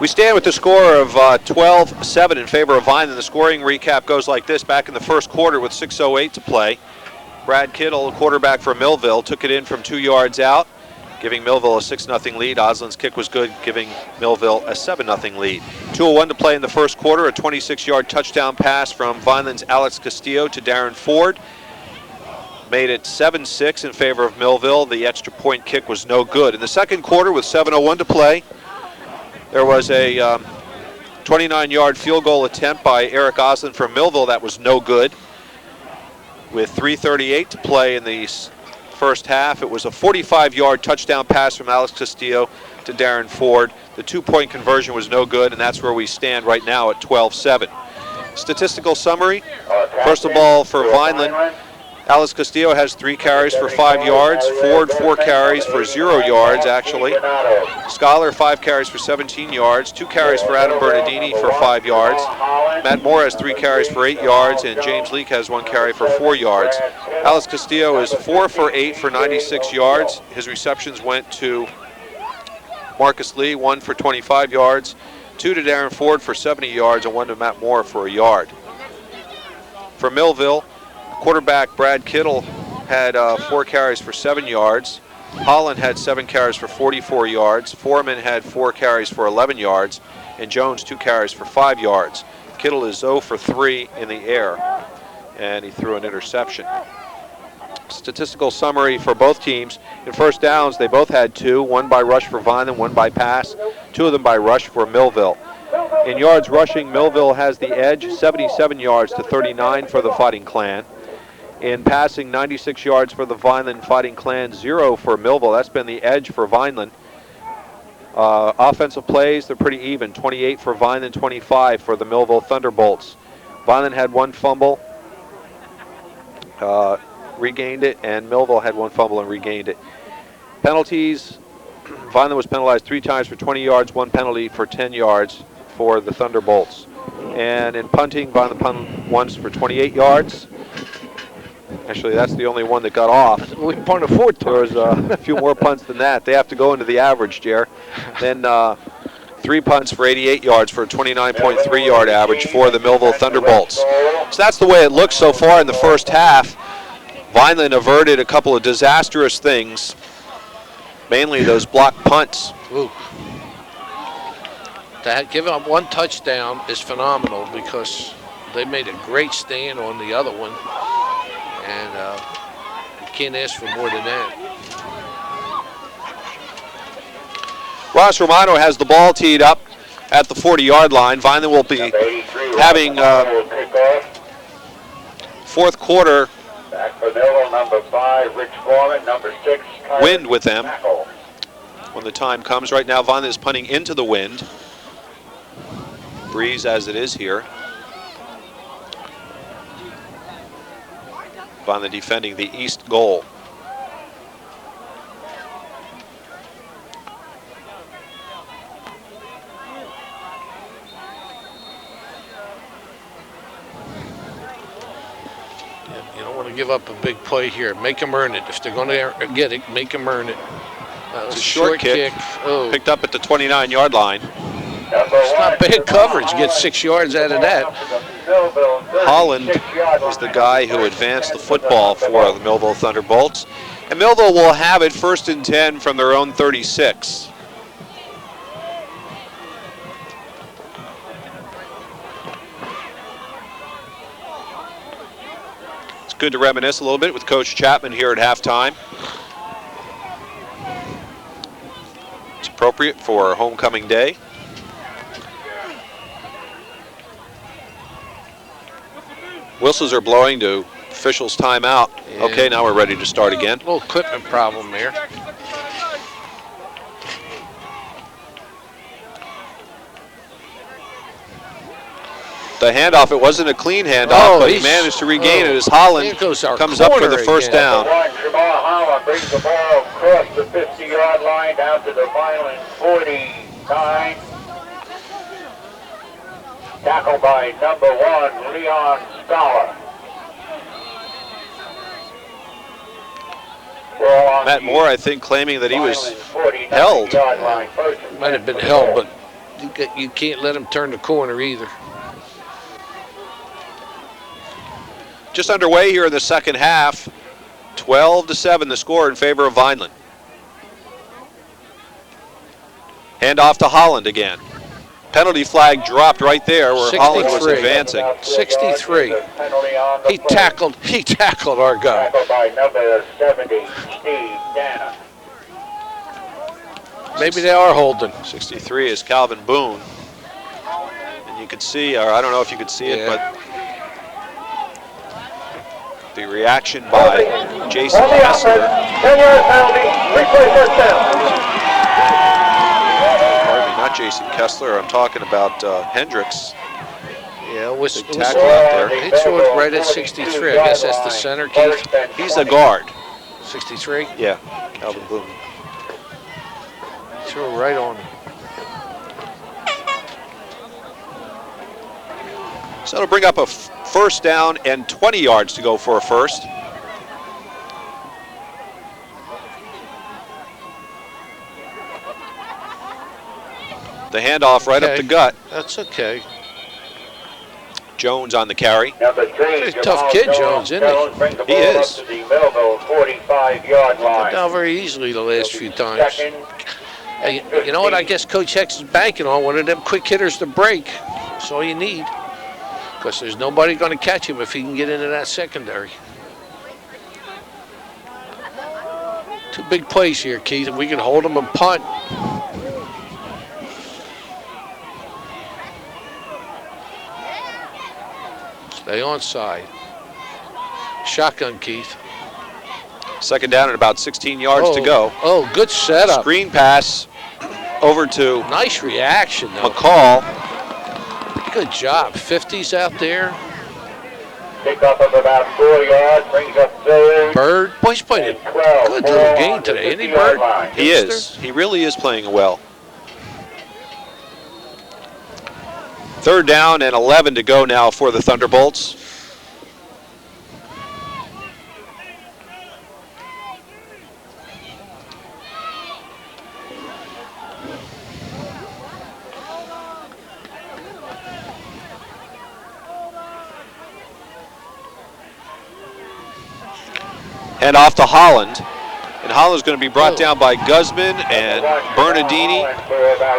We stand with the score of 12-7 in favor of Vineland. The scoring recap goes like this. Back in the first quarter with 6:08 to play, Brad Kittle, quarterback for Millville, took it in from 2 yards out, giving Millville a 6-0 lead. Oslin's kick was good, giving Millville a 7-0 lead. 2:01 to play in the first quarter. A 26-yard touchdown pass from Vineland's Alex Castillo to Darren Ford made it 7-6 in favor of Millville. The extra point kick was no good. In the second quarter with 7:01 to play, there was a 29-yard field goal attempt by Eric Oslin from Millville that was no good. With 3:38 to play in the first half, it was a 45-yard touchdown pass from Alex Castillo to Darren Ford. The 2-point conversion was no good, and that's where we stand right now at 12-7. Statistical summary. First of all, for Vineland, Alex Castillo has 3 carries for 5 yards. Ford, 4 carries for 0 yards, actually. Scholar, 5 carries for 17 yards. 2 carries for Adam Bernardini for 5 yards. Matt Moore has 3 carries for 8 yards, and James Leake has 1 carry for 4 yards. Alex Castillo is 4 for 8 for 96 yards. His receptions went to Marcus Lee, 1 for 25 yards, 2 to Darren Ford for 70 yards, and 1 to Matt Moore for a yard. For Millville, quarterback Brad Kittle had 4 carries for 7 yards. Holland had 7 carries for 44 yards. Foreman had 4 carries for 11 yards. And Jones 2 carries for 5 yards. Kittle is 0 for 3 in the air, and he threw an interception. Statistical summary for both teams. In first downs, they both had 2, 1 by rush for Vineland, 1 by pass, 2 of them by rush for Millville. In yards rushing, Millville has the edge, 77 yards to 39 for the Fighting Clan. In passing, 96 yards for the Vineland Fighting Clan, 0 for Millville. That's been the edge for Vineland. Offensive plays, they're pretty even. 28 for Vineland, 25 for the Millville Thunderbolts. Vineland had 1 fumble, regained it, and Millville had 1 fumble and regained it. Penalties, Vineland was penalized 3 times for 20 yards, 1 penalty for 10 yards for the Thunderbolts. And in punting, Vineland punted once for 28 yards. Actually, that's the only one that got off. We punted 4 times. There was a few more punts than that. They have to go into the average, Jer. Then 3 punts for 88 yards for a 29.3-yard average for the Millville Thunderbolts. So that's the way it looks so far in the first half. Vineland averted a couple of disastrous things, mainly those blocked punts. Ooh. To give up 1 touchdown is phenomenal because they made a great stand on the other one. And you can't ask for more than that. Ross Romano has the ball teed up at the 40-yard line. Vineland will be having fourth quarter wind with them when the time comes. Right now, Vineland is punting into the wind. Breeze as it is here. Vineland defending the east goal. You don't want to give up a big play here. Make them earn it. If they're going to get it, make them earn it. It's a short kick. Oh. Picked up at the 29-yard line. It's not bad coverage. Get 6 yards out of that. Holland is the guy who advanced the football for the Millville Thunderbolts. And Millville will have it 1st and 10 from their own 36. It's good to reminisce a little bit with Coach Chapman here at halftime. It's appropriate for homecoming day. Whistles are blowing to officials' timeout. Yeah. Okay, now we're ready to start again. A little equipment problem there. The handoff, it wasn't a clean handoff, but he managed to regain it as Holland comes up for the first down. Holland brings the ball across the 50-yard line down to the Vineland 49. Tackled by number 1, Leon Scholar. Matt Moore, I think, claiming that he was held. Might have been held, but you can't let him turn the corner either. Just underway here in the second half. 12-7 the score in favor of Vineland. Hand off to Holland again. Penalty flag dropped right there where Holland was 63. advancing. 63. He tackled our guy. Tackled by number 70, Steve Dana. Maybe they are holding. 63 is Calvin Boone. And you could see, or I don't know if you could see it, but the reaction by Jason Kessler. 10-yard penalty, replay first down. Pardon me, not Jason Kessler. I'm talking about Hendricks. Yeah, it was tackle out there. He threw it right at 63. I guess that's the center, Keith. He's a guard. 63? Yeah, Calvin Boone. Threw it right on him. So it'll bring up a first down and 20 yards to go for a first. The handoff right up the gut. That's okay. Jones on the carry. Number 3, He's a tough kid, Jones, isn't he? He is. Up to the Millville 45-yard line. Down very easily the last few times. Hey, you know what? I guess Coach Hex is banking on one of them quick hitters to break. That's all you need. Because there's nobody going to catch him if he can get into that secondary. Two big plays here, Keith. If we can hold him and punt. Stay onside. Shotgun, Keith. Second down and about 16 yards to go. Oh, good setup. Screen pass over to Nice reaction, though. McCall. Good job. 50s out there. Pickup of about 4 yards, brings up third. Bird. Boy, he's playing a good little game today, isn't he, Bird? He is. He really is playing well. Third down and 11 to go now for the Thunderbolts. Hand off to Holland. And Holland's going to be brought down by Guzman and Bernardini,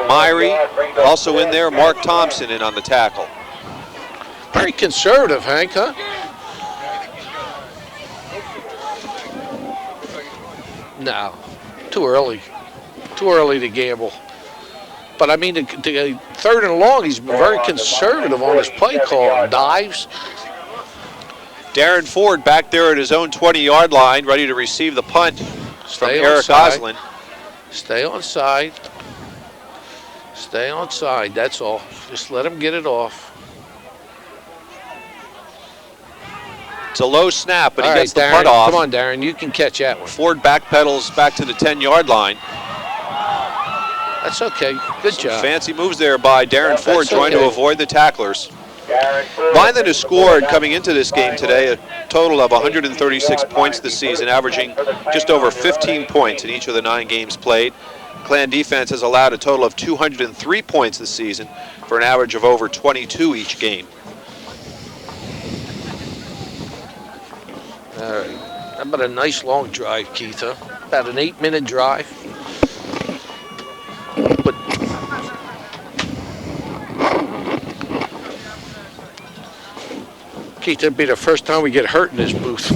Myrie. Also in there, Mark Thompson in on the tackle. Very conservative, Hank, huh? No, too early. Too early to gamble. But I mean, the third and long, he's been very conservative on his play call. Dives. Darren Ford back there at his own 20-yard line, ready to receive the punt from Eric Oslin. Stay on side. Stay on side, that's all. Just let him get it off. It's a low snap, but all he gets right, the Darren, punt off. Come on, Darren, you can catch that one. Ford backpedals back to the 10-yard line. That's okay, good job. Fancy moves there by Darren Ford, trying to avoid the tacklers. Vineland has scored coming into this game today a total of 136 points this season, averaging just over 15 points in each of the 9 games played. Clan defense has allowed a total of 203 points this season for an average of over 22 each game. All right, how about a nice long drive, Keith, huh? About an 8-minute drive. But Keith, that'd be the first time we get hurt in this booth.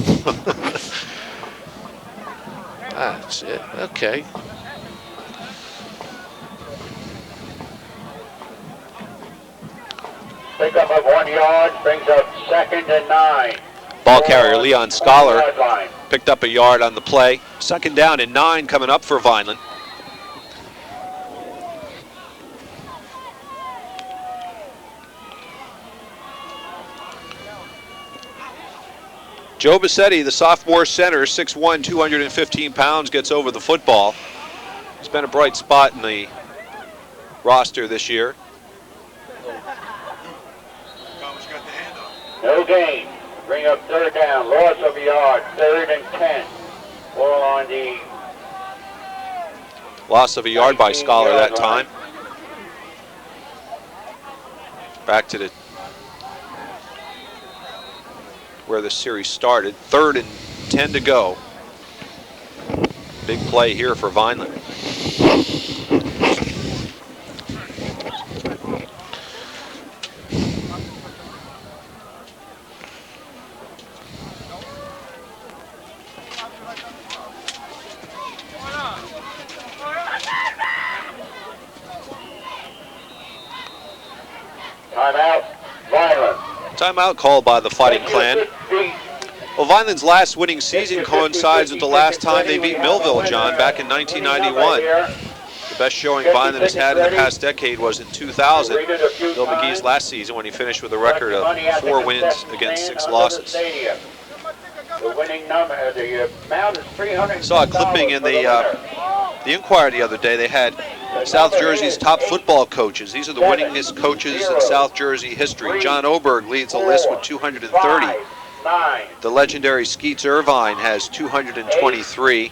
That's it. Okay. Pickup of 1 yard, brings up 2nd and 9. Ball carrier Leon Scholar picked up a yard on the play. 2nd down and 9 coming up for Vineland. Joe Bassetti, the sophomore center, 6'1", 215 pounds, gets over the football. He's been a bright spot in the roster this year. No gain. Bring up 3rd down. Loss of a yard. 3rd and 10. Ball on the loss of a yard by Scholar that time. back to the where the series started. 3rd and 10 to go. Big play here for Vineland. Timeout, Vineland. Timeout called by the Fighting Clan. Well, Vineland's last winning season coincides with the last time they beat Millville, John, back in 1991. The best showing Vineland has had in the past decade was in 2000, Bill McGee's last season, when he finished with a record of 4 wins against 6 losses. The winning number, the amount is $300. I saw a clipping in the Inquirer the other day. They had South Jersey's top football coaches. These are the winningest coaches in South Jersey history. John Oberg leads the list with 230. The legendary Skeets Irvine has 223.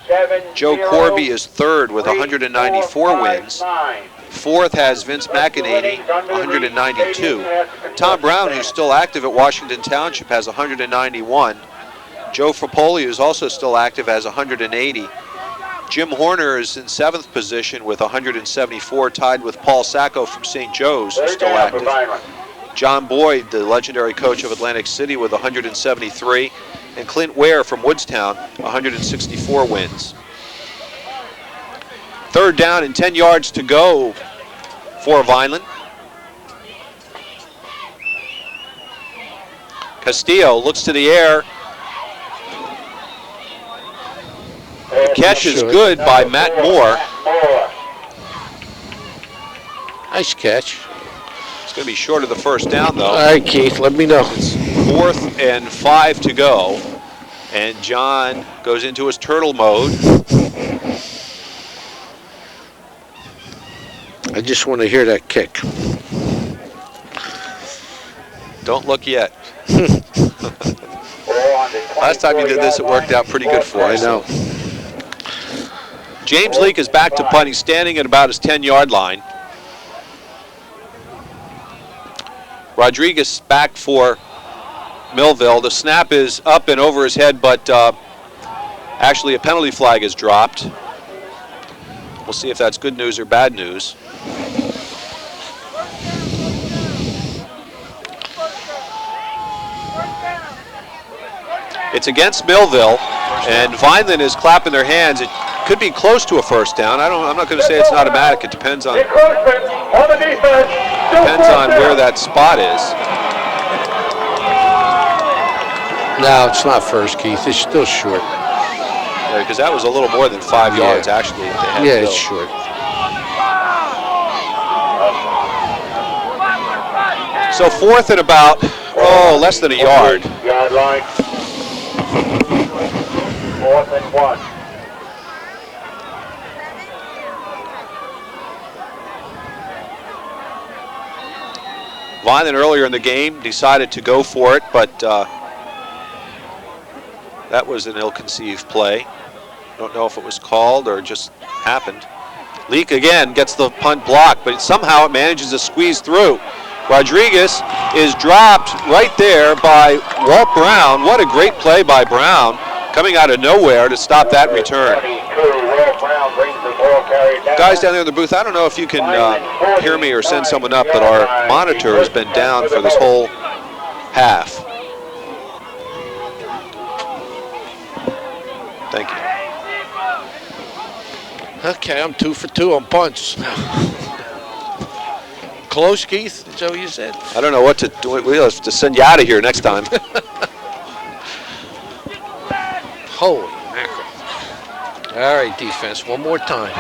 Joe Corby is 3rd with 194 wins. 4th has Vince McInerney, 192. Tom Brown, who's still active at Washington Township, has 191. Joe Frapoli, who's also still active, has 180. Jim Horner is in 7th position with 174, tied with Paul Sacco from St. Joe's, who's still active. John Boyd, the legendary coach of Atlantic City, with 173. And Clint Ware from Woodstown, 164 wins. 3rd down and 10 yards to go for Vineland. Castillo looks to the air. The catch is good by Matt Moore. Nice catch. It's going to be short of the 1st down, though. All right, Keith, let me know. It's 4th and 5 to go. And John goes into his turtle mode. I just want to hear that kick. Don't look yet. Last time you did this, it worked out pretty good for us. I know. James Leake is back to punting, standing at about his 10-yard line. Rodriguez back for Millville. The snap is up and over his head, but actually a penalty flag is dropped. We'll see if that's good news or bad news. It's against Millville, and Vineland is clapping their hands. It could be close to a 1st down. I'm not going to say it's an automatic. It depends on where that spot is. No, it's not first, Keith. It's still short. Because that was a little more than 5 yards, actually. Yeah, it's short. So 4th and about, less than a yard. Yard line. 4th and 1. Vineland earlier in the game decided to go for it, but that was an ill-conceived play. Don't know if it was called or just happened. Leake again gets the punt blocked, but somehow it manages to squeeze through. Rodriguez is dropped right there by Walt Brown. What a great play by Brown, coming out of nowhere to stop that return. Guys down there in the booth, I don't know if you can hear me or send someone up, but our monitor has been down for this whole half. Thank you. Okay, I'm 2 for 2 on punts. Close, Keith? Is that what you said? I don't know what to do. We'll have to send you out of here next time. Holy mackerel. All right, defense, one more time.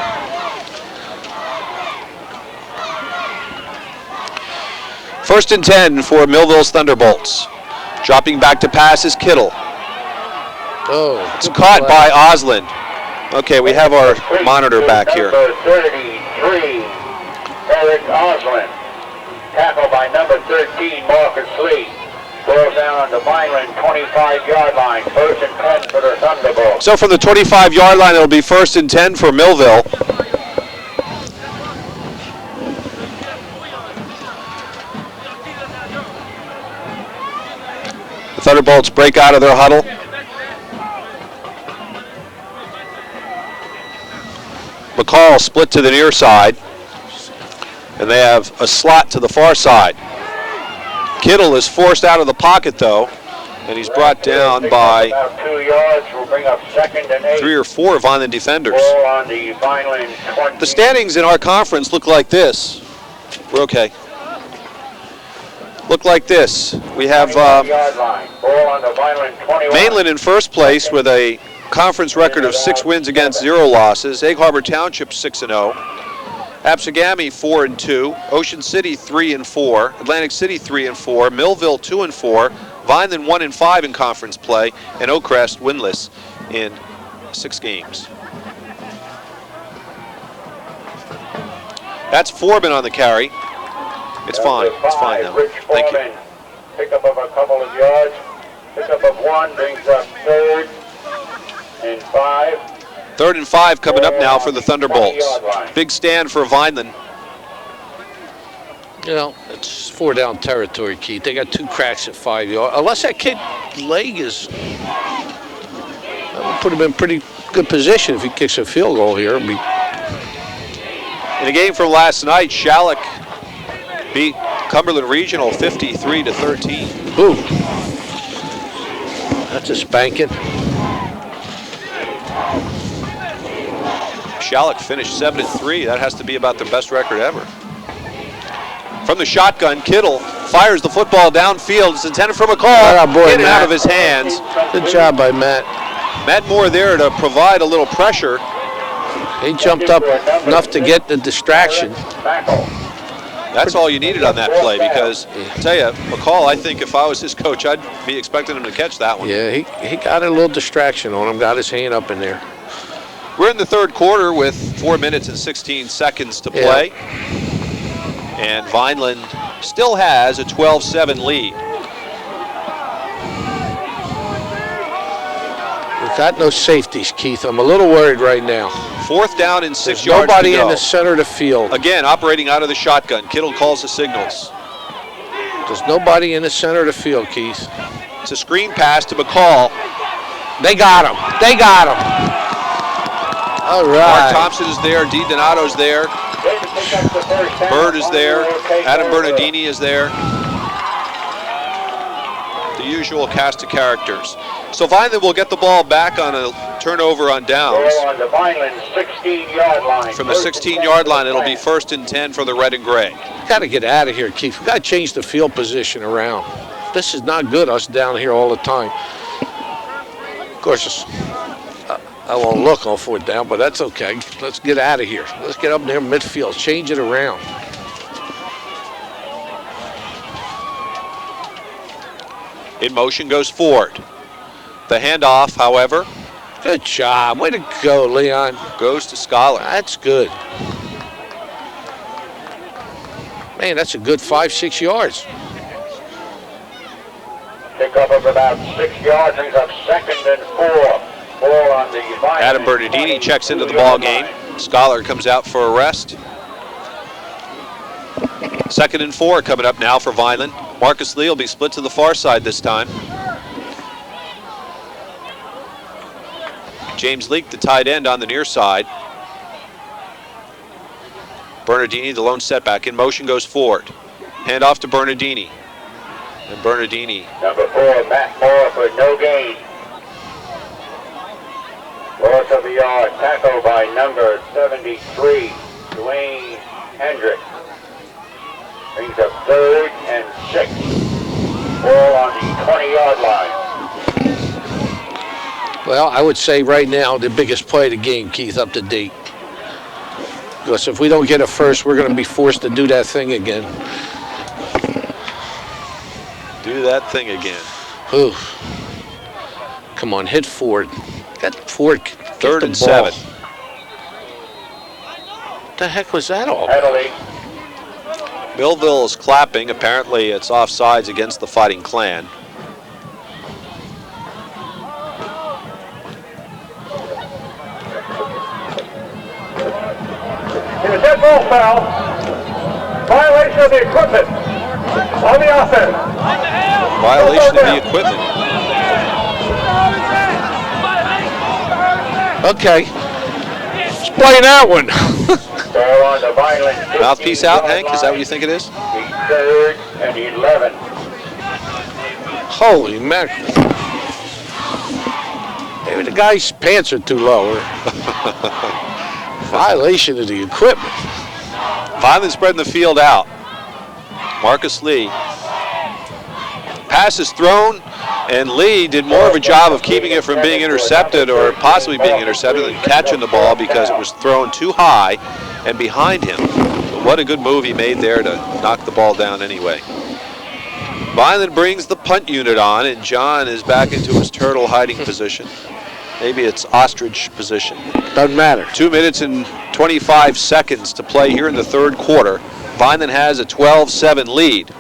First and 10 for Millville's Thunderbolts. Dropping back to pass is Kittle. Oh, it's caught by Oslin. Okay, we have our monitor back here. Number 33, Eric Oslin. Tackled by number 13, Marcus Lee. Ball down on the Vineland 25-yard line. 1st and 10 for the Thunderbolts. So from the 25-yard line, it'll be 1st and 10 for Millville. The Thunderbolts break out of their huddle. McCall split to the near side, and they have a slot to the far side. Kittle is forced out of the pocket, though, and he's brought down by about 2 yards. We'll bring up 2nd and 8. 3 or 4 Vineland defenders. Ball on the Vineland 20. The standings in our conference look like this. We're okay. Look like this. We have yard line. Ball on the Vineland 21. Mainland in first place with a conference record of 6 wins against 0 losses. Egg Harbor Township 6-0. Absegami 4-2. Ocean City 3-4. Atlantic City 3-4. Millville 2-4. Vineland 1-5 in conference play, and Oakcrest winless in 6 games. That's Foreman on the carry. It's fine. It's fine now. Thank you. Pickup of a couple of yards. Pickup of 1 brings up 3rd and 5. 3rd and 5 coming up now for the Thunderbolts. Big stand for Vineland. You know, it's 4 down territory, Keith. They got 2 cracks at 5 yards. Unless that kid leg is, that would put him in pretty good position if he kicks a field goal here. In the game from last night, Shalleck beat Cumberland Regional 53-13. Ooh, that's a spanking. Shalleck finished 7-3. That has to be about their best record ever. From the shotgun, Kittle fires the football downfield. It's intended for McCall. In and out of his hands. Good job by Matt. Matt Moore there to provide a little pressure. He jumped up enough to get the distraction. That's all you needed on that play, because I tell you, McCall, I think if I was his coach, I'd be expecting him to catch that one. Yeah, he got a little distraction on him, got his hand up in there. We're in the 3rd quarter with 4 minutes and 16 seconds to play. And Vineland still has a 12-7 lead. We've got no safeties, Keith. I'm a little worried right now. 4th down and 6 There's yards nobody to go. in the center of the field. Again, operating out of the shotgun. Kittle calls the signals. There's nobody in the center of the field, Keith. It's a screen pass to McCall. They got him. They got him. All right. Mark Thompson is there. D. Donato's there. Bird is there. Adam Bernardini is there. The usual cast of characters. So Vineland will get the ball back on a turnover on downs. On the Vineland 16-yard line. From the 16-yard line, it'll be 1st and 10 for the red and gray. Got to get out of here, Keith. We've got to change the field position around. This is not good, us down here all the time. Of course, I won't look on 4th down, but that's okay. Let's get out of here. Let's get up there midfield. Change it around. In motion goes Ford. The handoff, however, Good job. Way to go, Leon. goes to Scholar. That's good. Man, that's a good 5-6 yards. Pickup of about 6 yards, brings up 2nd and 4. Ball on the Vineland. Adam Bernardini checks into the ball game. Scholar comes out for a rest. 2nd and 4 coming up now for Vineland. Marcus Lee will be split to the far side this time. James Leake, the tight end, on the near side. Bernardini, the lone setback. In motion goes Ford. Hand off to Bernardini. And Bernardini. Number 4, Matt Moore for no gain. Loss of the yard, tackle by number 73, Dwayne Hendrick. Brings up 3rd and 6. Ball on the 20-yard line. Well, I would say right now the biggest play of the game, Keith, up to date. Because if we don't get it first, we're going to be forced to do that thing again. Do that thing again. Ooh. Come on, hit Ford. Get Ford. Get 3rd the and ball. 7. What the heck was that all? Penalty. Millville is clapping. Apparently it's offsides against the Fighting Clan. In a dead ball foul, violation of the equipment on the offense. Violation of the equipment. Okay. Let's play that one. Mouthpiece out, Hank? Is that what you think it is? 3rd and 11. Holy mackerel. Maybe the guy's pants are too low. Violation of the equipment. Vineland spreading the field out. Marcus Lee. Pass is thrown, and Lee did more of a job of keeping it from being intercepted or possibly being intercepted than catching the ball because it was thrown too high and behind him. But what a good move he made there to knock the ball down anyway. Vineland brings the punt unit on, and John is back into his turtle hiding position. Maybe it's ostrich position. Doesn't matter. 2 minutes and 25 seconds to play here in the third quarter. Vineland has a 12-7 lead.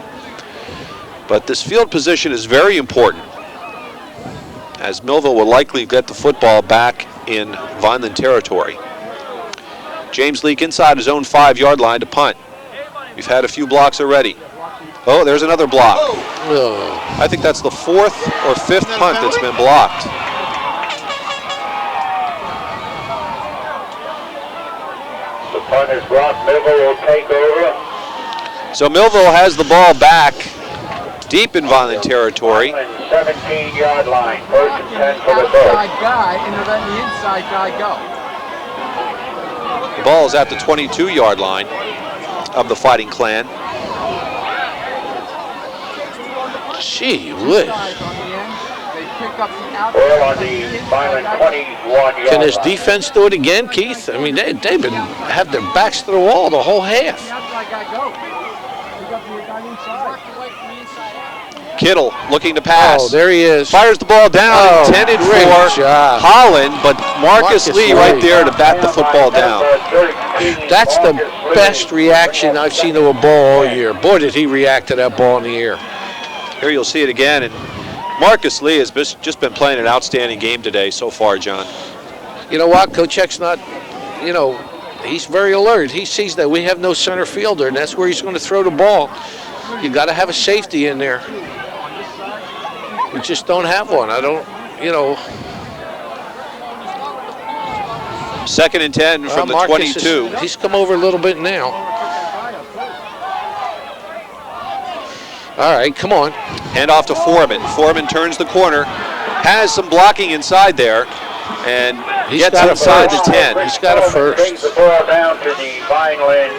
But this field position is very important, as Millville will likely get the football back in Vineland territory. James Leake inside his own 5-yard line to punt. We've had a few blocks already. Oh, there's another block. Oh. I think that's the 4th or 5th punt that's been blocked. The punt is blocked. Millville will take over. So Millville has the ball back deep in Vineland territory. 17-yard line. 1st and 10 for the outside guy and they're letting the inside guy go. The ball is at the 22-yard line of the Fighting Clan. Gee whiz. Ball on the Vineland 21-yard Can this line. defense do it again, Keith? I mean, they've been have their backs to the wall the whole half. Kittle looking to pass. Oh, there he is. Fires the ball down, intended great for job. Holland, but Marcus Lee right Lee. there to bat the football down. That's the best reaction I've seen to a ball all year. Boy, did he react to that ball in the air. Here you'll see it again, and Marcus Lee has just been playing an outstanding game today so far, John. You know what? Coach Eck's not, he's very alert. He sees that we have no center fielder, and that's where he's going to throw the ball. You got to have a safety in there. We just don't have one. I don't, 2nd and 10 from the Marcus 22. He's come over a little bit now. All right, come on. Hand off to Foreman. Foreman turns the corner, has some blocking inside there, and He's gets got a inside the first. 10. He's got a first. Brings the ball down to the Vineland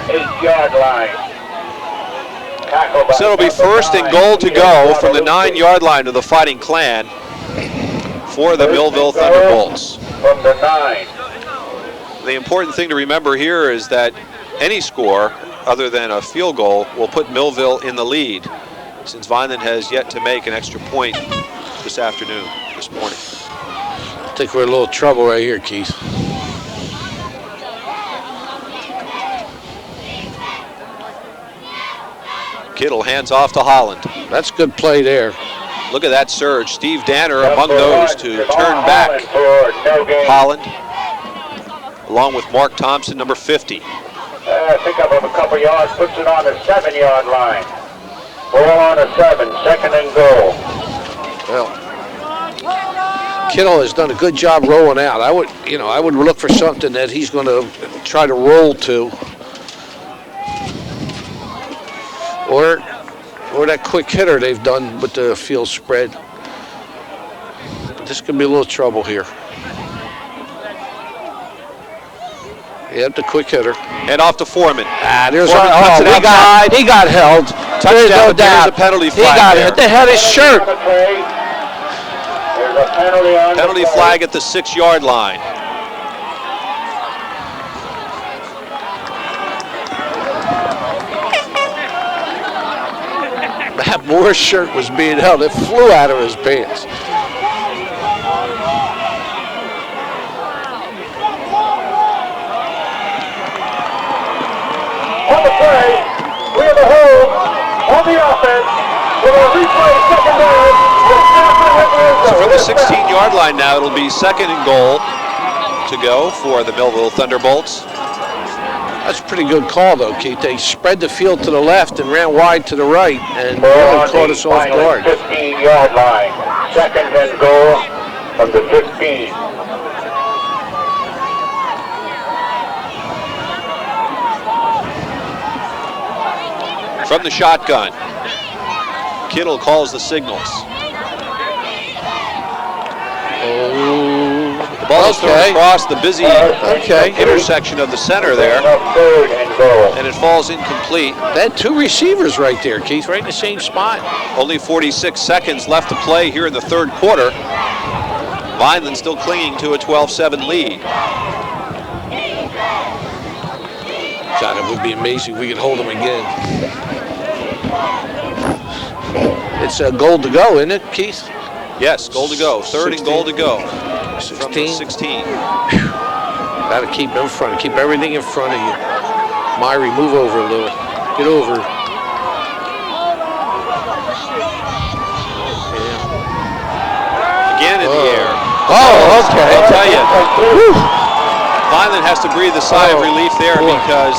8-yard line. Tackled by So it'll be number 1st and 9, goal to go from the Guadalupe. 9-yard line of the Fighting Clan for the Millville Thunderbolts. From the 9. The important thing to remember here is that any score other than a field goal will put Millville in the lead, since Vineland has yet to make an extra point this morning. I think we're in a little trouble right here, Keith. Kittle hands off to Holland. That's good play there. Look at that surge. Steve Danner among those to turn back Holland, along with Mark Thompson, number 50. Pick up a couple yards, puts it on the 7-yard line. Ball on the 7, 2nd and goal. Well, Kittle has done a good job rolling out. I would look for something that he's going to try to roll to, or that quick hitter they've done with the field spread. But this could be a little trouble here. Yep, the quick hitter. And off to Foreman. There's Foreman cuts it outside. he got held. There's Touchdown, no but there's doubt. a penalty He flag got there. hit. They had his shirt. There's a penalty on the Penalty play. flag at the 6-yard line. Matt Moore's shirt was being held. It flew out of his pants. On the play, we have a hold on the offense. With a replay, 2nd down. So from the 16-yard line now, it'll be 2nd and goal to go for the Millville Thunderbolts. That's a pretty good call, though, Keith. They spread the field to the left and ran wide to the right, and really caught us off guard. 15-yard line. Second and goal from the 15. From the shotgun, Kittle calls the signals. The ball is thrown across the busy intersection of the center there, and it falls incomplete. They had two receivers right there, Keith, right in the same spot. Only 46 seconds left to play here in the third quarter. Vineland still clinging to a 12-7 lead. God, it would be amazing if we could hold them again. It's a goal to go, isn't it, Keith? Yes, goal to go. Third 16. And goal to go. 16. 16. Got to keep in front. Keep everything in front of you. Myrie, move over a little. Get over. Yeah. Again in the air. Oh, okay. I'll tell you. Vineland has to breathe a sigh of relief there because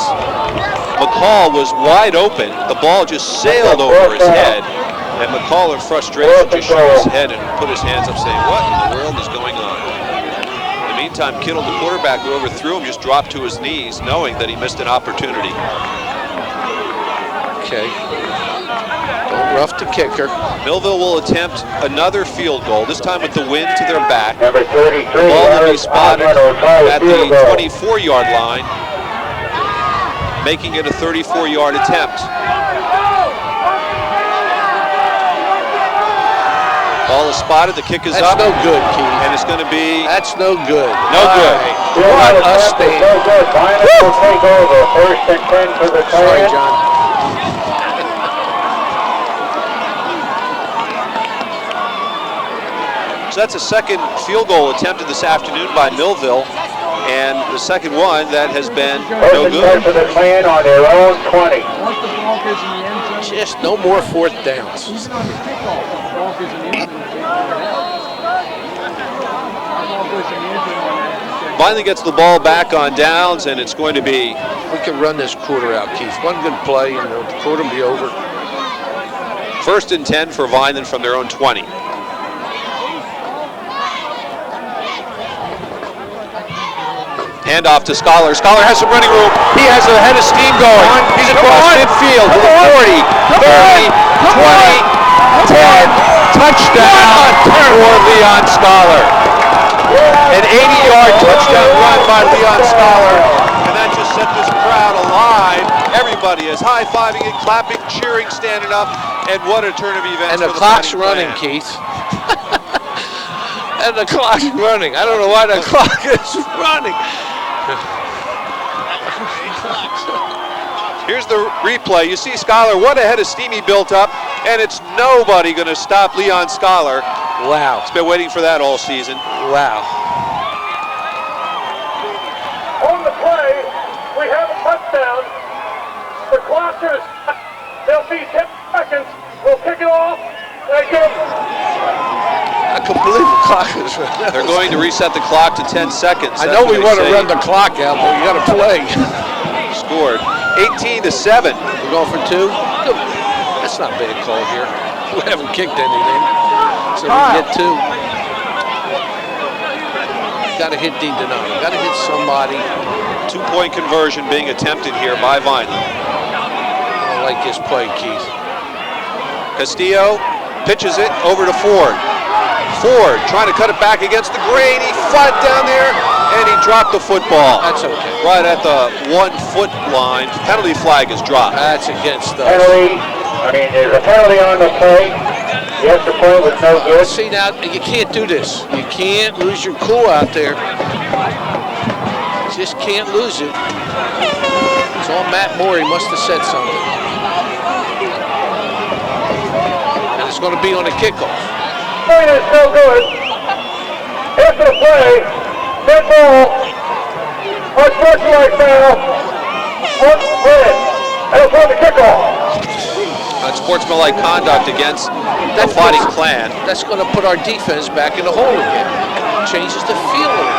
McCall was wide open. The ball just sailed over his head. And McCall, in frustration, just shook his head and put his hands up saying, what in the world is going on? In the meantime, Kittle, the quarterback who overthrew him, just dropped to his knees, knowing that he missed an opportunity. Okay. Don't rough the kicker. Millville will attempt another field goal, this time with the wind to their back. Number 33. The ball will be spotted at the 24-yard line, making it a 34-yard attempt. Ball is spotted, the kick is up. That's no good, Keith. And it's going to be... That's no good. No good. What a stand. No good. Vineland will take over. First and 10 for the Sorry, Giants. John. So that's a second field goal attempted this afternoon by Millville. And the second one that has been no First and 10 good. for the Clan on their own 20. Once the ball goes in the end zone, Just no more fourth downs. even on the kickoff, if the ball goes in the end zone, Finally gets the ball back on downs, and it's going to be... We can run this quarter out, Keith. One good play, and the quarter will be over. First and 10 for Vineland from their own 20. Handoff to Scholar. Scholar has some running room. He has a head of steam going. He's across midfield to the 40, 30, 20, 10. Touchdown for Leon Scholar. An 80-yard touchdown run by Leon Scholar. And that just set this crowd alive. Everybody is high-fiving and clapping, cheering, standing up. And what a turn of events. And the clock's running, Keith. And the clock's running. I don't know why the clock is running. Here's the replay. You see Scholar, what a head of steam he built up, and it's nobody going to stop Leon Scholar. Wow. He's been waiting for that all season. Wow. On the play, we have a touchdown. The clock is, they'll see 10 seconds. We'll kick it off. I can't believe the clock is running. They're going to reset the clock to 10 seconds. I know we want to run the clock out, but we got to play. Scored 18-7. We're going for two. That's not a bad call here. We haven't kicked anything, so we can get two. Got to hit Dean Donato. Got to hit somebody. 2-point conversion being attempted here by Vineland. I don't like this play, Keith. Castillo pitches it over to Ford. Ford trying to cut it back against the grain. He fought down there and he dropped the football. That's okay. Right at the 1-foot line. Penalty flag is dropped. That's against us. Penalty. There's a penalty on the play. The extra point was no good. See, now, you can't do this. You can't lose your cool out there. You just can't lose it. It's all Matt Moore. He must have said something. And it's going to be on a kickoff. Point is no good. After the play, dead ball, unsportsmanlike foul, red. That's on the kickoff. Unsportsmanlike conduct against the fighting Klan. That's going to put our defense back in the hole again. Changes the feel of it.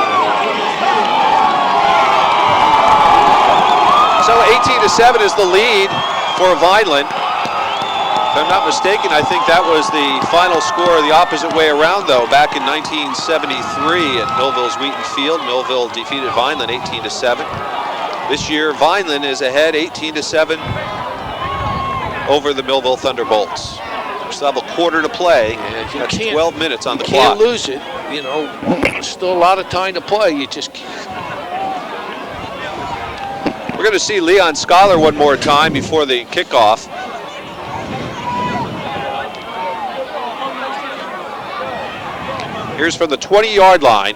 18-7 is the lead for Vineland. If I'm not mistaken, I think that was the final score the opposite way around, though. Back in 1973 at Millville's Wheaton Field, Millville defeated Vineland 18-7. This year, Vineland is ahead 18-7 over the Millville Thunderbolts. We still have a quarter to play. Yeah, That's 12 minutes on the clock. clock. Can't lose it. You know, still a lot of time to play. You just can't. We're going to see Leon Scholar one more time before the kickoff. Here's from the 20-yard line.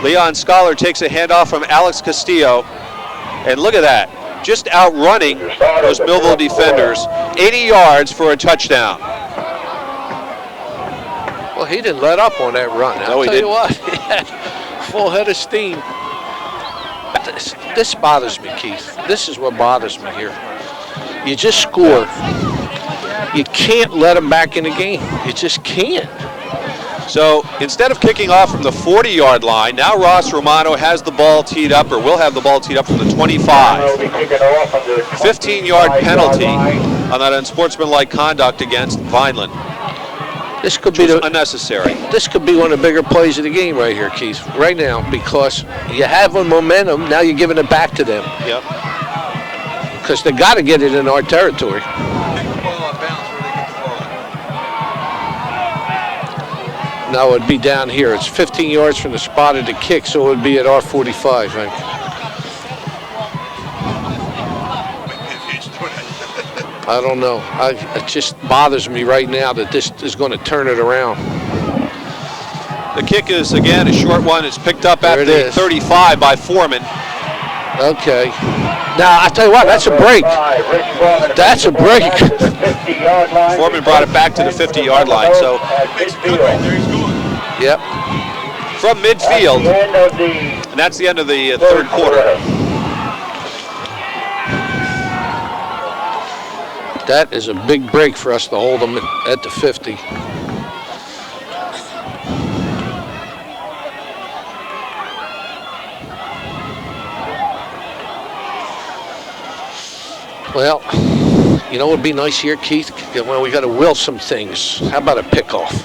Leon Scholar takes a handoff from Alex Castillo. And look at that. Just outrunning those Millville defenders. 80 yards for a touchdown. Well, he didn't let up on that run. No, he didn't. I'll tell you what, he had full head of steam. This bothers me, Keith. This is what bothers me here. You just score. You can't let them back in the game. You just can't. So instead of kicking off from the 40-yard line, now Ross Romano has the ball teed up, or will have the ball teed up from the 25. 15-yard penalty on that unsportsmanlike conduct against Vineland. This could be unnecessary. This could be one of the bigger plays of the game right here, Keith. Right now, because you have a momentum. Now you're giving it back to them. Yep. Because they got to get it in our territory. No, it'd be down here. It's 15 yards from the spot of the kick, so it would be at our 45. Right? I don't know. It just bothers me right now that this is going to turn it around. The kick is, again, a short one. It's picked up at the 35 by Foreman. Okay. Now, I tell you what, that's a break. That's a break. Foreman brought it back to the 50-yard line. So, yep. From midfield, and that's the end of the third quarter. That is a big break for us to hold them at the 50. Well, you know what would be nice here, Keith? Well, we got to will some things. How about a pickoff?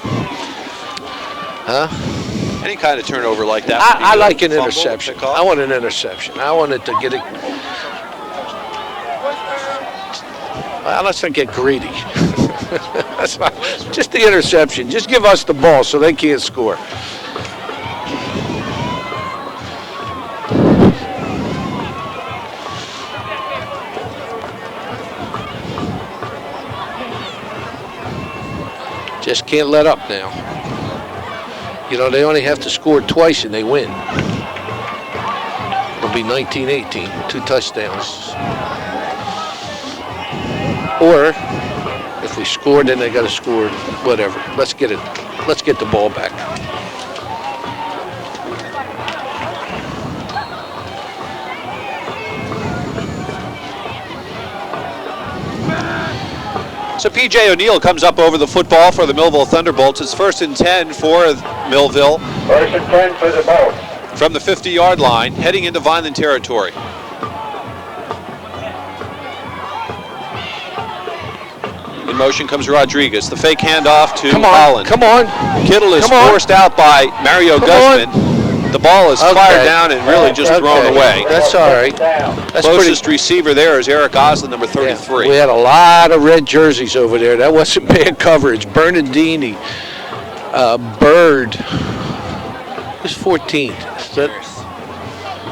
Huh? Any kind of turnover like that. I like an interception. I want an interception. I wanted to get it. Well, let's not get greedy. That's not, just the interception. Just give us the ball so they can't score. Just can't let up now. You know, they only have to score twice and they win. It'll be 19-18, 2 touchdowns. Or if we score, then they got to score. Whatever. Let's get it. Let's get the ball back. So P.J. O'Neill comes up over the football for the Millville Thunderbolts. It's 1st and 10 for Millville. 1st and 10 for the Bolts. From the 50-yard line, heading into Vineland territory. In motion comes Rodriguez. The fake handoff to Holland. Come on. Kittle is forced out by Mario Guzman. The ball is fired down and really just thrown away. That's all right. That's closest receiver there is Eric Oslin, number 33. Yeah, we had a lot of red jerseys over there. That wasn't bad coverage. Bernardini, Bird. Who's 14?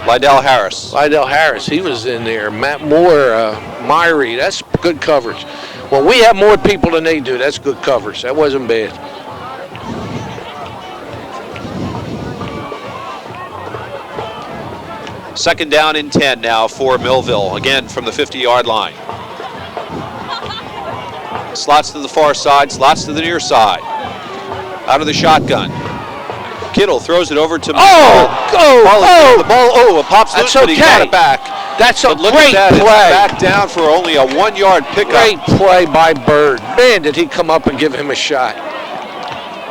Lydell Harris. Lydell Harris, he was in there. Matt Moore, Myrie, that's good coverage. When we have more people than they do, that's good coverage. That wasn't bad. Second down and 10 now for Millville, again from the 50-yard line. Slots to the far side, slots to the near side. Out of the shotgun. Kittle throws it over to the ball pops loose, but he got it back. That's a look great at that, play. It's back down for only a 1-yard pickup. Great play by Bird. Man, did he come up and give him a shot.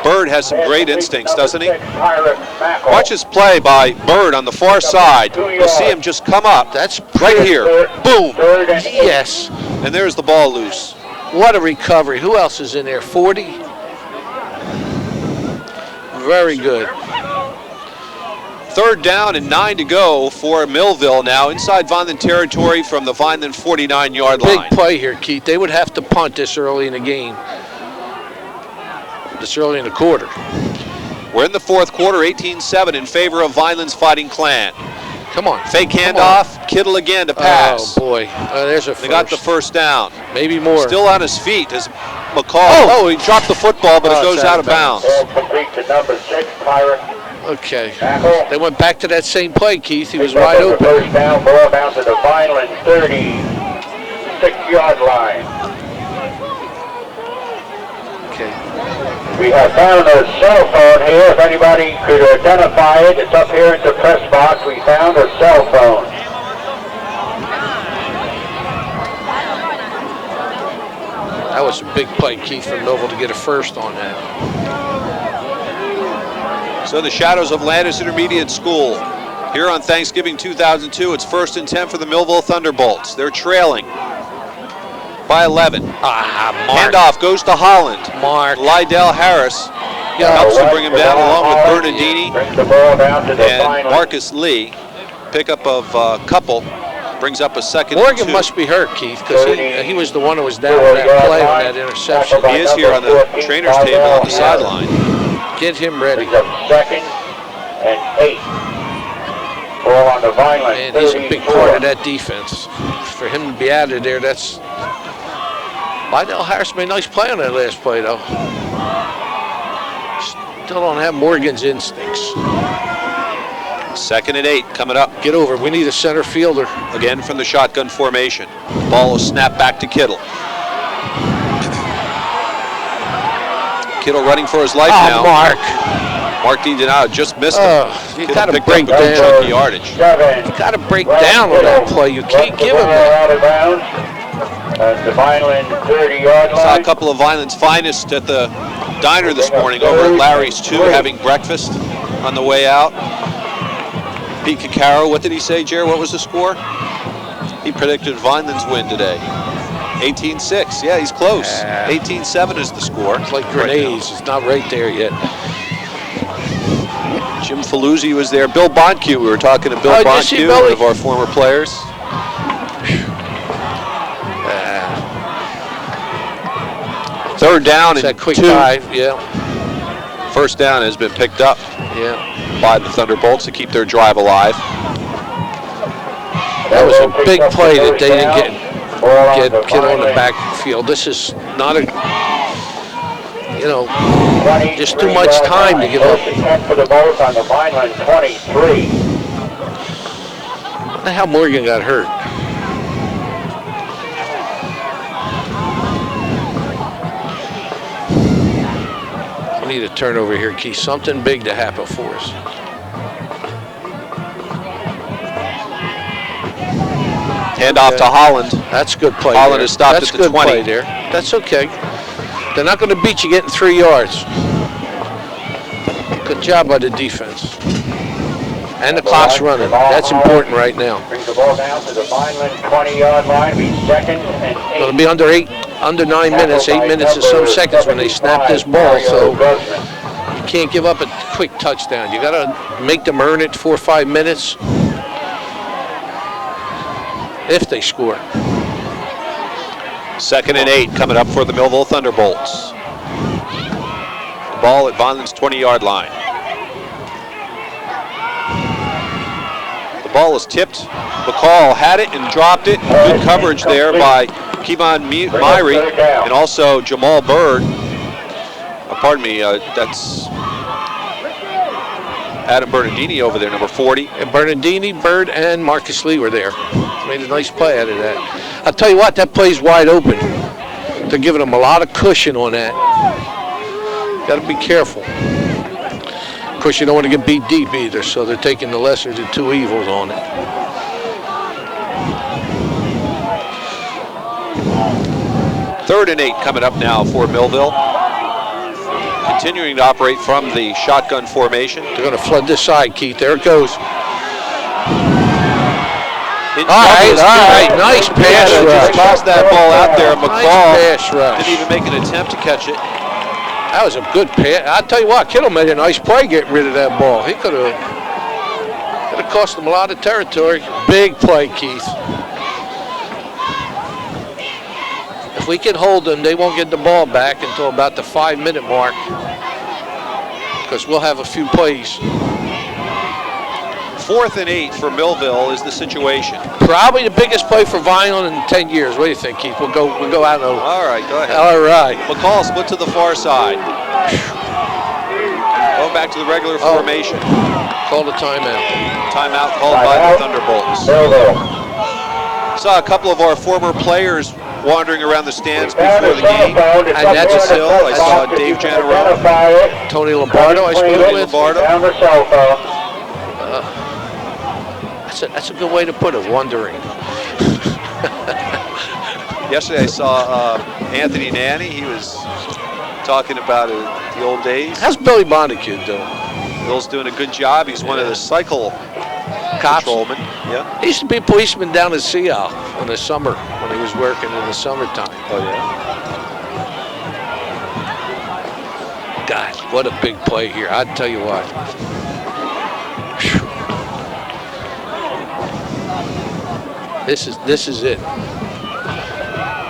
Bird has some great instincts, doesn't he? Pirate Mackel. Watch this play by Bird on the far side. You'll see him just come up. That's Right here. Boom. Third and 8. Yes. And there's the ball loose. What a recovery. Who else is in there? 40? Very good. 3rd down and 9 to go for Millville now inside Vineland territory from the Vineland 49-yard line. Big play here, Keith. They would have to punt this early in the game. This early in the quarter. We're in the 4th quarter, 18-7 in favor of Vineland's Fighting Clan. Come on. Fake Come handoff, Kittle again to pass. Oh, boy. There's a first. They got the first down. Maybe more. Still on his feet is McCall. Oh, he dropped the football, but it goes out of bounds. Ball complete to number 6, Pirate Okay. Mackel. They went back to that same play, Keith. He was Picked up wide on the open. First down, ball down to the Vineland 36-yard line. Okay. We have found a cell phone here. If anybody could identify it, it's up here in the press box. We found a cell phone. That was a big play, Keith, from Millville to get a first on that. So the shadows of Landis Intermediate School. Here on Thanksgiving 2002, it's 1st and 10 for the Millville Thunderbolts. They're trailing by 11. Mark. Handoff goes to Holland. Mark. Lydell Harris helps to bring him down along with Bernardini Brings the ball down to the and Vineland. Marcus Lee. Pickup of Couple brings up a 2nd and Morgan 2. must be hurt, Keith, because he was the one who was down on that play on that interception. He is here on the trainer's table on the sideline. Get him ready. Brings up 2nd and 8. Ball on the Vineland. And he's a big part of that defense. For him to be out of there, that's... Lydell Harris made a nice play on that last play, though. Still don't have Morgan's instincts. 2nd and 8 coming up. Get over. We need a center fielder. Again from the shotgun formation. Ball will snap back to Kittle. Kittle running for his life now. Mark. Mark DiDonato just missed him. You Kittle got to picked break up a good chunk of down. yardage. 7. You got to break down on that play. You can't give him that. Out of bounds. The Vineland 30-yard Saw a line. couple of Vineland's finest at the diner this morning over at Larry's 2 having breakfast on the way out. Pete Caccaro, what did he say, Jer? What was the score? He predicted Vineland's win today. 18-6. Yeah, he's close. 18-7 is the score. It's like grenades. It's not right there yet. Jim Faluzzi was there. Bill Bonque, we were talking to Bill Oh, did you see Bonque, Billy? one of our former players. Third down It's and that quick 2. dive. Yeah. First down has been picked up Yeah. by the Thunderbolts to keep their drive alive. That was a big play that they didn't get on the backfield. This is not a, just too much time to give up. 10 for the Bolts on the Vineland 23. What the hell Morgan got hurt? We need a turnover here, Keith. Something big to happen for us. Handoff to Holland. That's a good play. Holland there. has stopped That's at the good 20. play there. That's okay. They're not going to beat you getting 3 yards. Good job by the defense. And the clock's running. That's important right now. Brings the ball down to the Vineland 20-yard line. Be 2nd and 8. It'll be under 9 minutes, 8 minutes and some seconds when they snap this ball. So you can't give up a quick touchdown. You got to make them earn it 4 or 5 minutes if they score. 2nd and 8 coming up for the Millville Thunderbolts. The ball at Vineland's 20-yard line. The ball is tipped. McCall had it and dropped it. Good coverage there by Kevon Myrie and also Jamal Bird. That's Adam Bernardini over there, number 40. And Bernardini, Bird, and Marcus Lee were there. Made a nice play out of that. I'll tell you what, that play's wide open. They're giving them a lot of cushion on that. Got to be careful. Of course, you don't want to get beat deep either, so they're taking the lesser of the 2 evils on it. Third and 8 coming up now for Millville. continuing to operate from the shotgun formation. They're going to flood this side, Keith. There it goes. In All right, trouble is nice pass Just rush. tossed that ball out there. Nice McCall pass rush. didn't even make an attempt to catch it. That was a good pass. I'll tell you what, Kittle made a nice play getting rid of that ball. He could have cost them a lot of territory. Big play, Keith. If we can hold them, they won't get the ball back until about the 5-minute mark, because we'll have a few plays. 4th and 8 for Millville is the situation. Probably the biggest play for Vineland in 10 years. What do you think, Keith? We'll go out and All right, go ahead. All right. McCall split to the far side. Going back to the regular formation. Call the timeout. Timeout called by the Thunderbolts. Saw a couple of our former players wandering around the stands before the game. And that's a Hill. I saw Dave Janarone. Tony Lombardo, I spoke Tony with. Lombardo. That's a good way to put it, wandering. Yesterday I saw Anthony Nanny. He was talking about the old days. How's Billy Montague doing? Bill's doing a good job. He's one of the cycle Cops. patrolmen. Yeah. He used to be a policeman down in Seattle in the summer when he was working in the summertime. Oh yeah. God, what a big play here. I'll tell you what. Whew. This is it.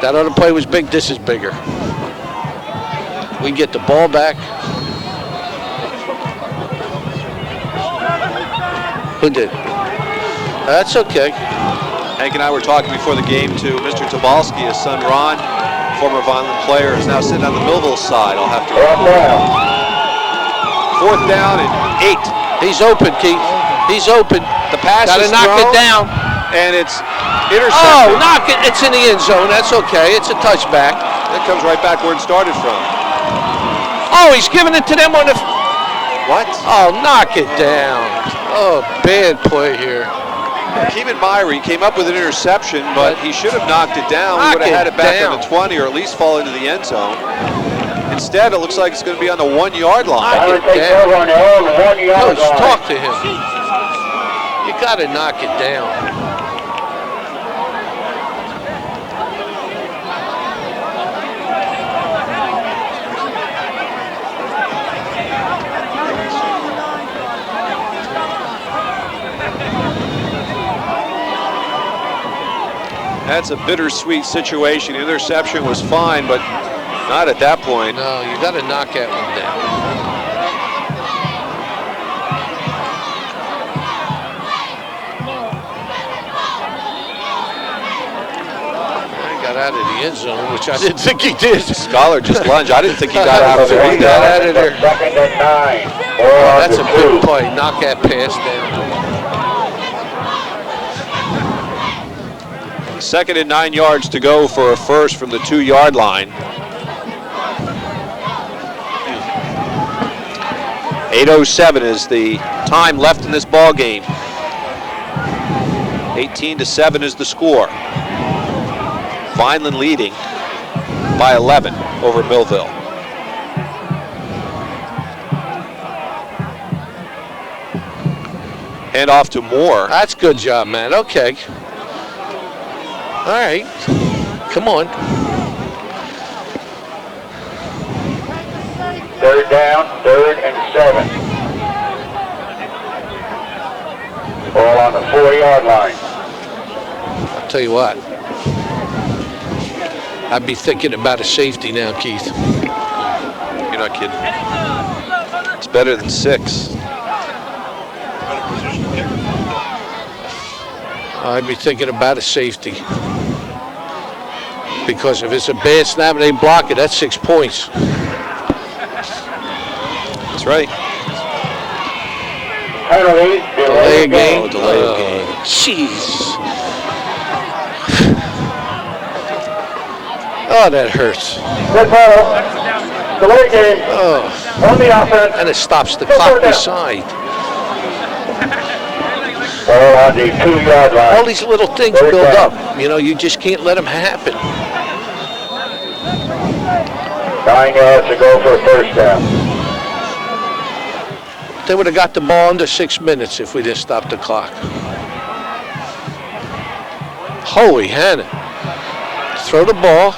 That other play was big. This is bigger. We get the ball back. Who did? That's okay. Hank and I were talking before the game to Mr. Tobalski. His son Ron, former Vineland player, is now sitting on the Millville side. I'll have to. 4th down and 8. He's open, Keith. He's open. The pass Gotta is knock thrown, it down. and it's Oh, intercepted. knock it. It's in the end zone. That's okay. It's a touchback. It comes right back where it started from. Oh, he's giving it to them on the. What? Oh, knock it down. Oh, bad play here. Keegan Myrie came up with an interception, but he should have knocked it down. We would have had it back on the 20 or at least fall into the end zone. Instead, it looks like it's going to be on the 1-yard line. Knock it down. Coach, talk to him. You got to knock it down. That's a bittersweet situation. The interception was fine, but not at that point. No, you got to knock that one down. He got out of the end zone, which I didn't think he did. Scholar just lunged. I didn't think he got out of He it. got out of there. 2nd and 9. Oh, that's a big play. Knock that pass down. 2nd and 9 yards to go for a first from the 2-yard line. 8:07 is the time left in this ball game. 18-7 is the score. Vineland leading by 11 over Millville. Hand off to Moore. That's good job, man. Okay. All right. Come on. 3rd down, 3rd and 7. Ball on the 4-yard line. I'll tell you what. I'd be thinking about a safety now, Keith. You're not kidding. It's better than 6. I'd be thinking about a safety. Because if it's a bad snap and they block it, that's 6 points. That's right. Penalty, Delay a game. Delay of game. Jeez. Oh, that hurts. Good ball. Delay game Oh, on the offense. and it stops the clock beside. Ball on the 2-yard line. All these little things build up. You know, you just can't let them happen. 9 yards to go for a first down. They would have got the ball under 6 minutes if we didn't stop the clock. Holy Hannah. Throw the ball.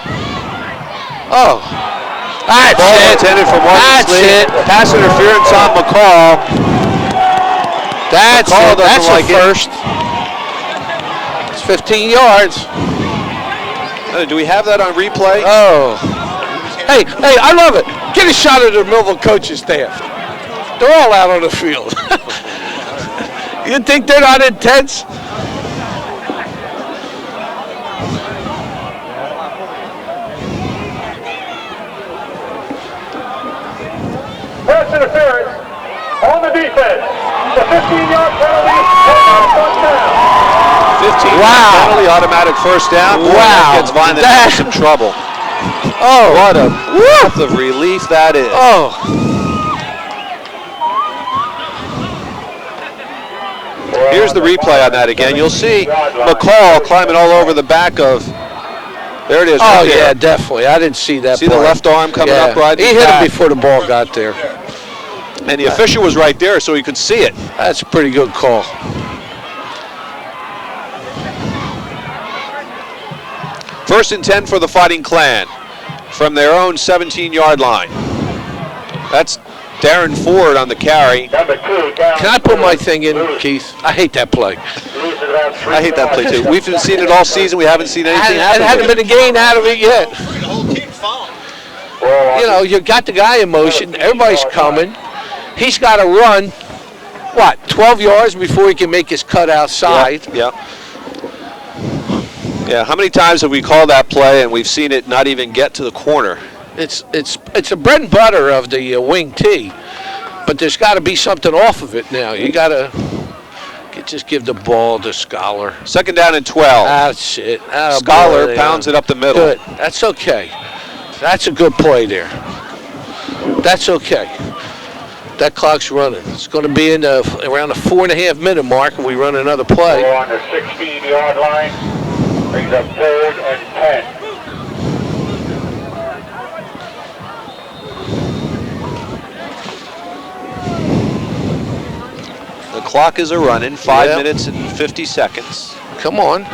Oh. That's Ball it. intended for Marcus Lee. That's it. Pass interference on McCall. That's McCall it. That's doesn't like a first. It's 15 yards. Do we have that on replay? Oh. Hey, I love it. Get a shot of the Millville coaching staff. They're all out on the field. You think they're not intense? Pass interference on the defense. The 15-yard penalty and a first down. 15 Wow. penalty, automatic first down. Boy, Wow. That gets Vineland That- in some trouble. Oh. What a breath of relief that is. Oh. Here's the replay on that again. You'll see McCall climbing all over the back of. There it is. Oh, right there. yeah, definitely. I didn't see that See the part. left arm coming Yeah. up right He in the hit back. him before the ball got there. And the official was right there, so he could see it. That's a pretty good call. First and 10 for the Fighting Clan from their own 17-yard line. That's Darren Ford on the carry. Number 2 down. Can I put my thing in, Keith? I hate that play. Loses about 3 I hate that play too. We've seen it all season. We haven't seen anything It happen. hasn't with been a gain out of it yet. Ball on You know, you got the guy in motion. Everybody's coming. He's got to run, what, 12 yards before he can make his cut outside. Yeah. Yeah. How many times have we called that play and we've seen it not even get to the corner? It's a bread and butter of the wing tee, but there's got to be something off of it now. You got to just give the ball to Scholar. Second down and 12. That's it. Oh, Scholar boy, pounds it up the middle. Good. That's okay. That's a good play there. That's okay. That clock's running. It's going to be in around the 4.5 minute mark, and we run another play. Ball on the 16-yard line. Brings up 3rd and 10. The clock is a running. 5 Yep. minutes and 50 seconds. Come on.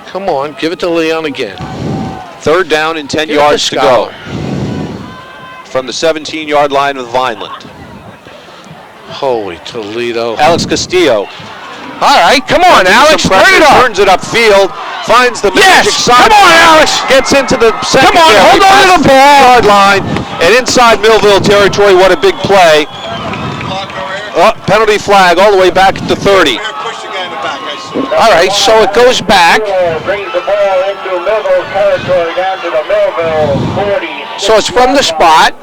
Come on. Give it to Leon again. Third down and 10 Give it to yards to go Scholar. from the 17-yard line of Vineland. Holy Toledo. Alex Castillo. All right, come on, Alex. Some Bring pressure, it up. turns it upfield, finds the Yes, magic side. come on, Alex. Gets into the second. Come on, hold on to the ball. Yard line and inside Millville territory. What a big play! Penalty flag all the way back at the 30. All right, so it goes back. Brings the ball into Millville territory down to the Millville 40. So it's from the spot.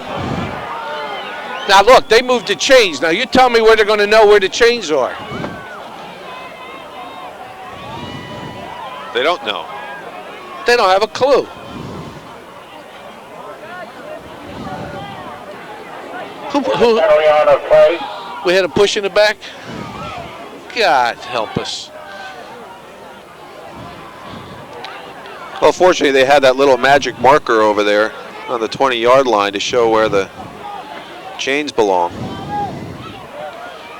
Now look, they moved the chains. Now you tell me where they're going to know where the chains are. They don't know. They don't have a clue. Who Penalty on the play. we had a push in the back? God help us. Well, fortunately, they had that little magic marker over there on the 20-yard line to show where the chains belong.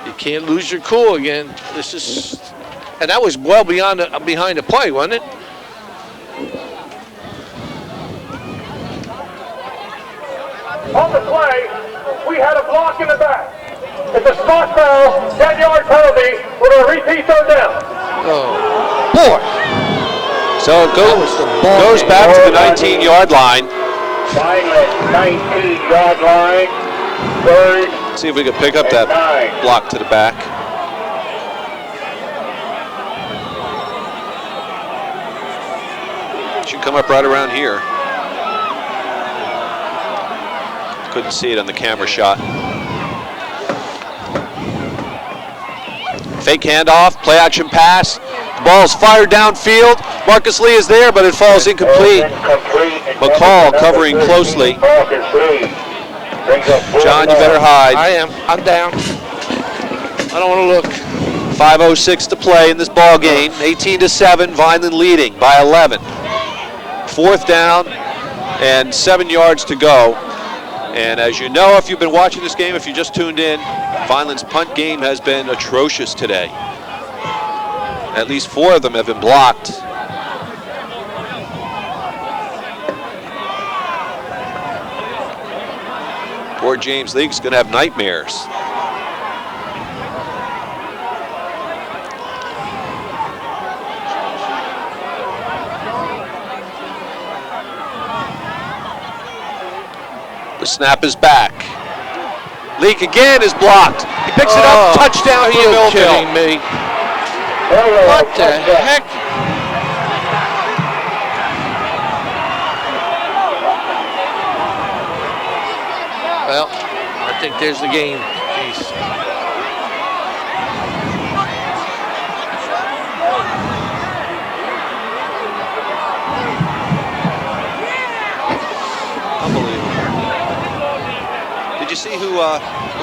You can't lose your cool again. This is, and that was well beyond behind the play, wasn't it? On the play, we had a block in the back. It's a spot foul, 10-yard penalty. We're going to repeat third down. Oh, boy. So it goes back to the 19-yard line. Vineland 19-yard line. 3rd. See if we can pick up that block to the back. Should come up right around here. Couldn't see it on the camera shot. Fake handoff, play action pass. The ball's fired downfield. Marcus Lee is there, but it falls incomplete. McCall covering closely. John, you better hide. I am. I'm down. I don't want to look. 5:06 to play in this ball game. 18-7, Vineland leading by 11. 4th down and 7 yards to go. And as you know, if you've been watching this game, if you just tuned in, Vineland's punt game has been atrocious today. At least 4 of them have been blocked. Poor James League's going to have nightmares. The snap is back. Leak again is blocked. He picks it up. Touchdown Are for you Millville. kidding me? What the heck? Well, I think there's the game. Jeez. Unbelievable. Did you see who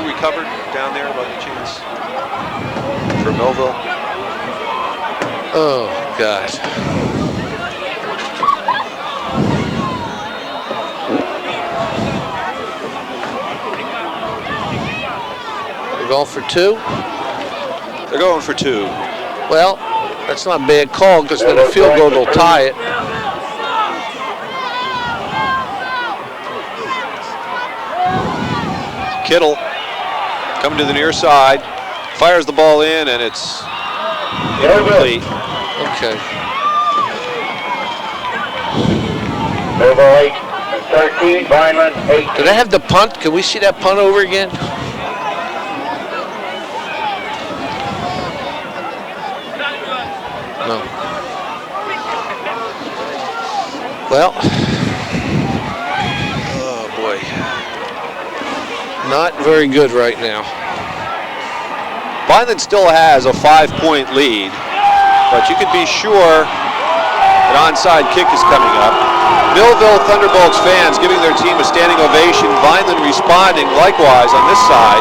recovered down there by any chance? For Millville? Oh, God. They're going for 2? They're going for 2. Well, that's not a bad call because then a field goal will tie it. Kittle coming to the near side, fires the ball in, and it's incomplete. Okay. Millville 13, Vineland 8. Do they have the punt? Can we see that punt over again? No. Well. Oh, boy. Not very good right now. Vineland still has a 5-point lead, but you can be sure an onside kick is coming up. Millville Thunderbolts fans giving their team a standing ovation. Vineland responding likewise on this side.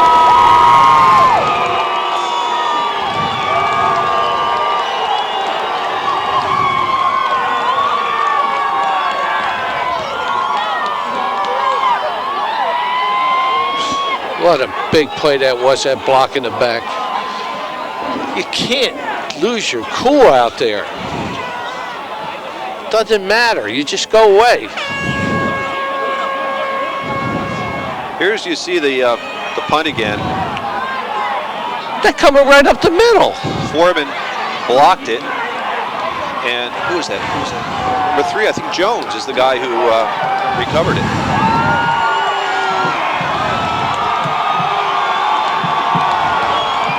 What a big play that was, that block in the back. You can't lose your cool out there. Doesn't matter, you just go away. Here's you see the punt again. They're coming right up the middle. Foreman blocked it. And who was that? Who was that? Number 3, I think Jones is the guy who recovered it.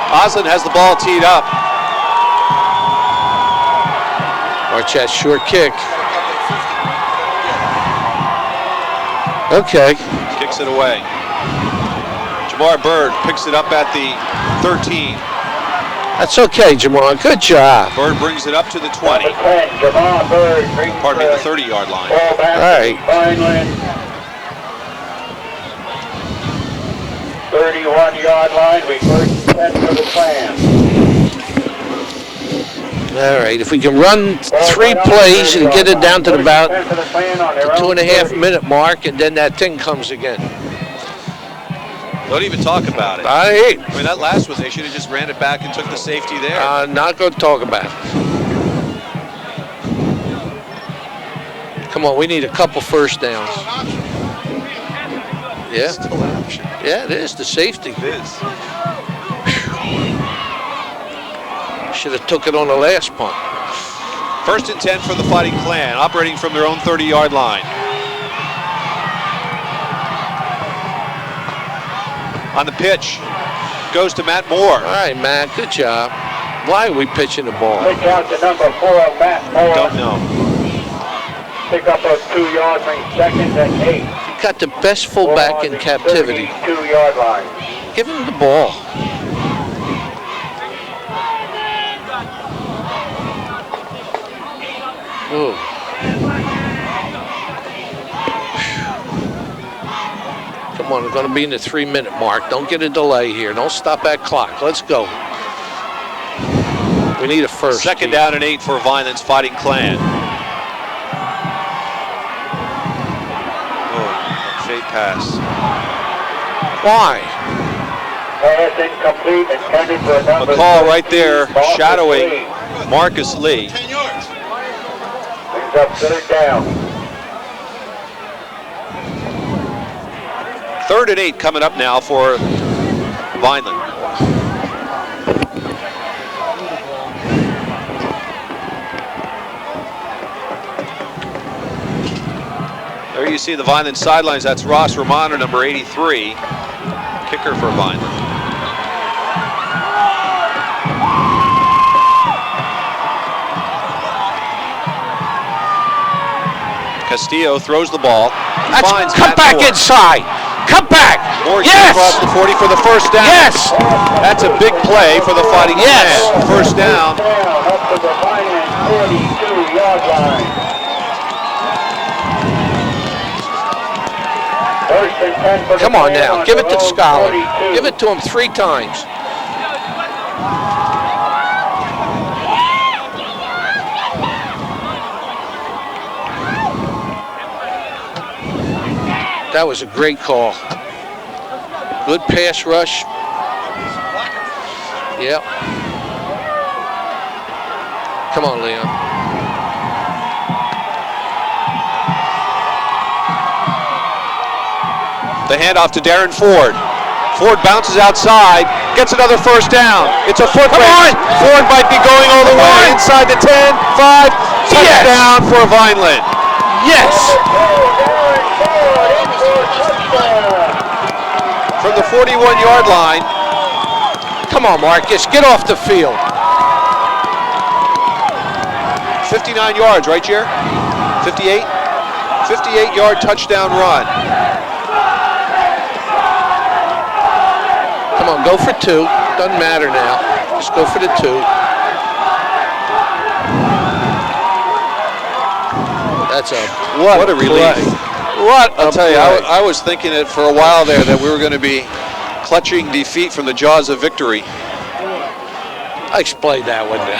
Oslin has the ball teed up. Watch that short kick. Okay. Kicks it away. Jamar Bird picks it up at the 13. That's okay, Jamar. Good job. Bird brings it up to the 20. Jamar Bird brings Pardon me, the 30-yard line. ball back All right. to Vineland. 31-yard line. We first set for the Clan. All right, if we can run 3 plays and get it down to about the 2.5-minute mark, and then that thing comes again. Don't even talk about it. I ain't. I mean, that last one, they should have just ran it back and took the safety there. Not going to talk about it. Come on, we need a couple first downs. Yeah. Still an option. Yeah, it is, the safety. It is. Should have took it on the last punt. 1st and 10 for the Fighting Clan, operating from their own 30-yard line. On the pitch, goes to Matt Moore. All right, Matt, good job. Why are we pitching the ball? Pitch out to number 4, Matt Moore. Don't know. Pick up those 2 yards, bring 2nd and 8. You got the best fullback in captivity. 32-yard line. Give him the ball. Ooh. Come on, we're going to be in the 3-minute mark. Don't get a delay here. Don't stop that clock. Let's go. We need a first. 2nd down and 8 for Vineland's Fighting Clan. Fade pass. Why? Pass incomplete, intended for number McCall right 13, there, Marcus shadowing Lee. Marcus Lee. Brings up third down. 3rd and 8 coming up now for Vineland. There you see the Vineland sidelines. That's Ross Romano, number 83, kicker for Vineland. Castillo throws the ball. Finds Come Matt back Moore. inside. Come back. Moore Yes. gets across the 40 for the first down. Yes. That's a big play for the Fighting Yes. Clan. First down. Up to the Vineland 42-yard line. First and 10 for the Come on Clan now. on Give the it to road, Scholar. 42. Give it to him 3 times. That was a great call. Good pass rush. Yep. Come on, Leon. The handoff to Darren Ford. Ford bounces outside, gets another first down. It's a foot race. Ford might be going all the way inside the 10, 5, touchdown for Vineland. Yes. From the 41-yard line. Come on, Marcus. Get off the field. 59 yards, right, Jer? 58? 58-yard touchdown run. Come on, go for 2. Doesn't matter now. Just go for the 2. That's What a relief. What I'll tell you, I was thinking it for a while there that we were going to be clutching defeat from the jaws of victory. I explained that one now.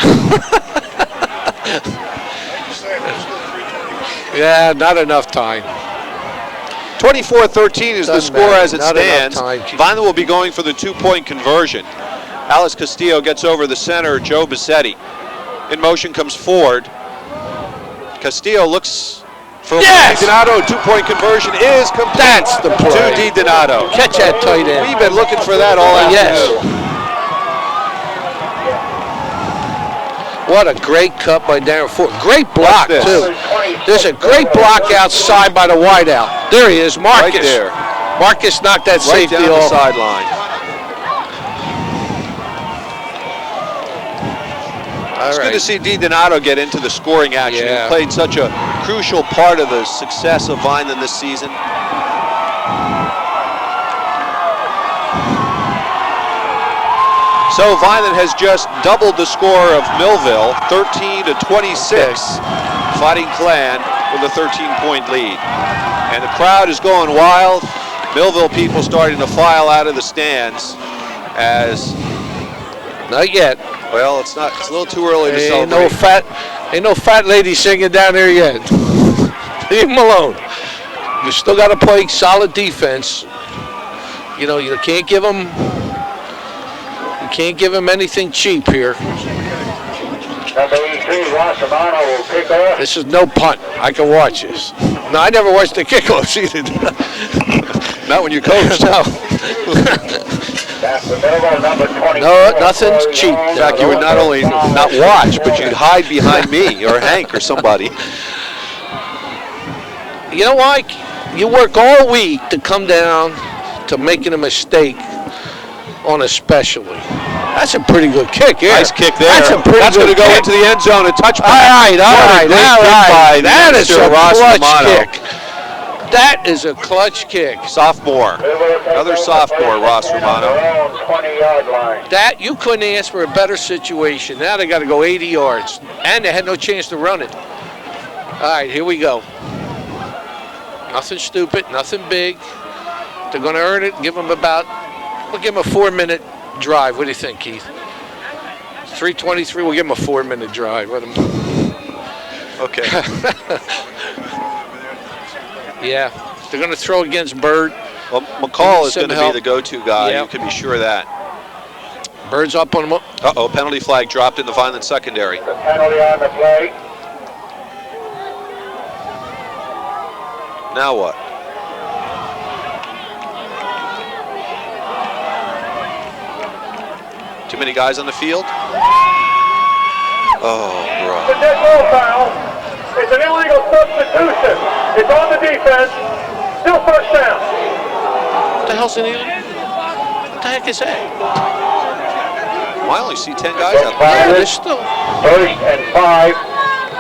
Yeah, not enough time. 24-13 is the Doesn't score matter. as it Not enough stands. time. Vineland will be going for the 2-point conversion. Alice Castillo gets over the center, Joe Bassetti. In motion comes Ford. Castillo looks for Yes! Di Donato. 2-point conversion is complete. That's the play. To Di Donato. Catch that tight end. We've been looking for that all afternoon. Yes. What a great cut by Darren Ford. Great block, Watch this. too. There's a great block outside by the wideout. There he is, Marcus. Right there. Marcus knocked that Right safety down the off. sideline. It's good to see Di Donato get into the scoring action. Yeah. He played such a crucial part of the success of Vineland this season. So Vineland has just doubled the score of Millville, 13-26. Fighting Clan with a 13-point lead. And the crowd is going wild. Millville people starting to file out of the stands as, Not yet. well, it's a little too early to Ain't celebrate. no fat lady singing down there yet. Leave him alone. You still got to play solid defense. You know, you can't give them anything cheap here. Number 83, Ross Romano will kick off. This is no punt. I can watch this. No, I never watched the kickoffs either. Not when you coach. No. That's the middle, number 24. No, nothing's cheap. In fact, you would not only not watch, but you'd hide behind me or Hank or somebody. You know why? You work all week to come down to making a mistake on a specialty. That's a pretty good kick, yeah. Nice kick there. That's a pretty That's good going to go kick. into the end zone. A touchback. All right. That is a Ross clutch Romano. kick. That is a clutch kick. Sophomore. Another sophomore, Ross Romano. 20-yard line. That, you couldn't ask for a better situation. Now they got to go 80 yards. And they had no chance to run it. All right, here we go. Nothing stupid, nothing big. They're going to earn it. We'll give them a 4-minute drive. What do you think, Keith? 3:23, we'll give them a 4-minute drive. Let them. Okay. Yeah. They're going to throw against Bird. Well, McCall is Some going to be help. the go-to guy. Yeah. You can be sure of that. Bird's up on him. Uh-oh, penalty flag dropped in the Vineland secondary. The penalty on the play. Now what? Too many guys on the field? Oh, The bro. dead ball foul. It's an illegal substitution. It's on the defense. Still first down. What the hell's in here? What the heck is that? Well, I only see 10 guys out there. Yeah, there's still. First and 5.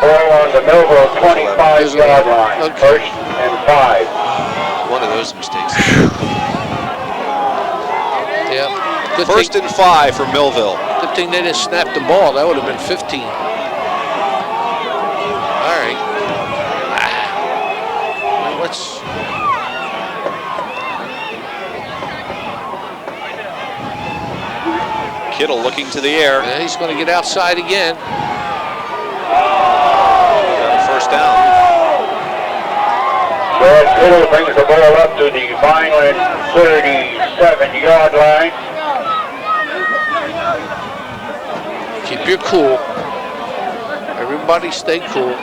Ball on the Millville 25-yard line. Okay. First and 5. One of those mistakes. Yeah. Good First thing, and 5 for Millville. good thing they didn't snap the ball. That would have been 15. All right. Well, let's. Kittle looking to the air. Yeah, he's going to get outside again. First down. Brad Kittle brings the ball up to the Vineland 37-yard line. Keep your cool. Everybody stay cool.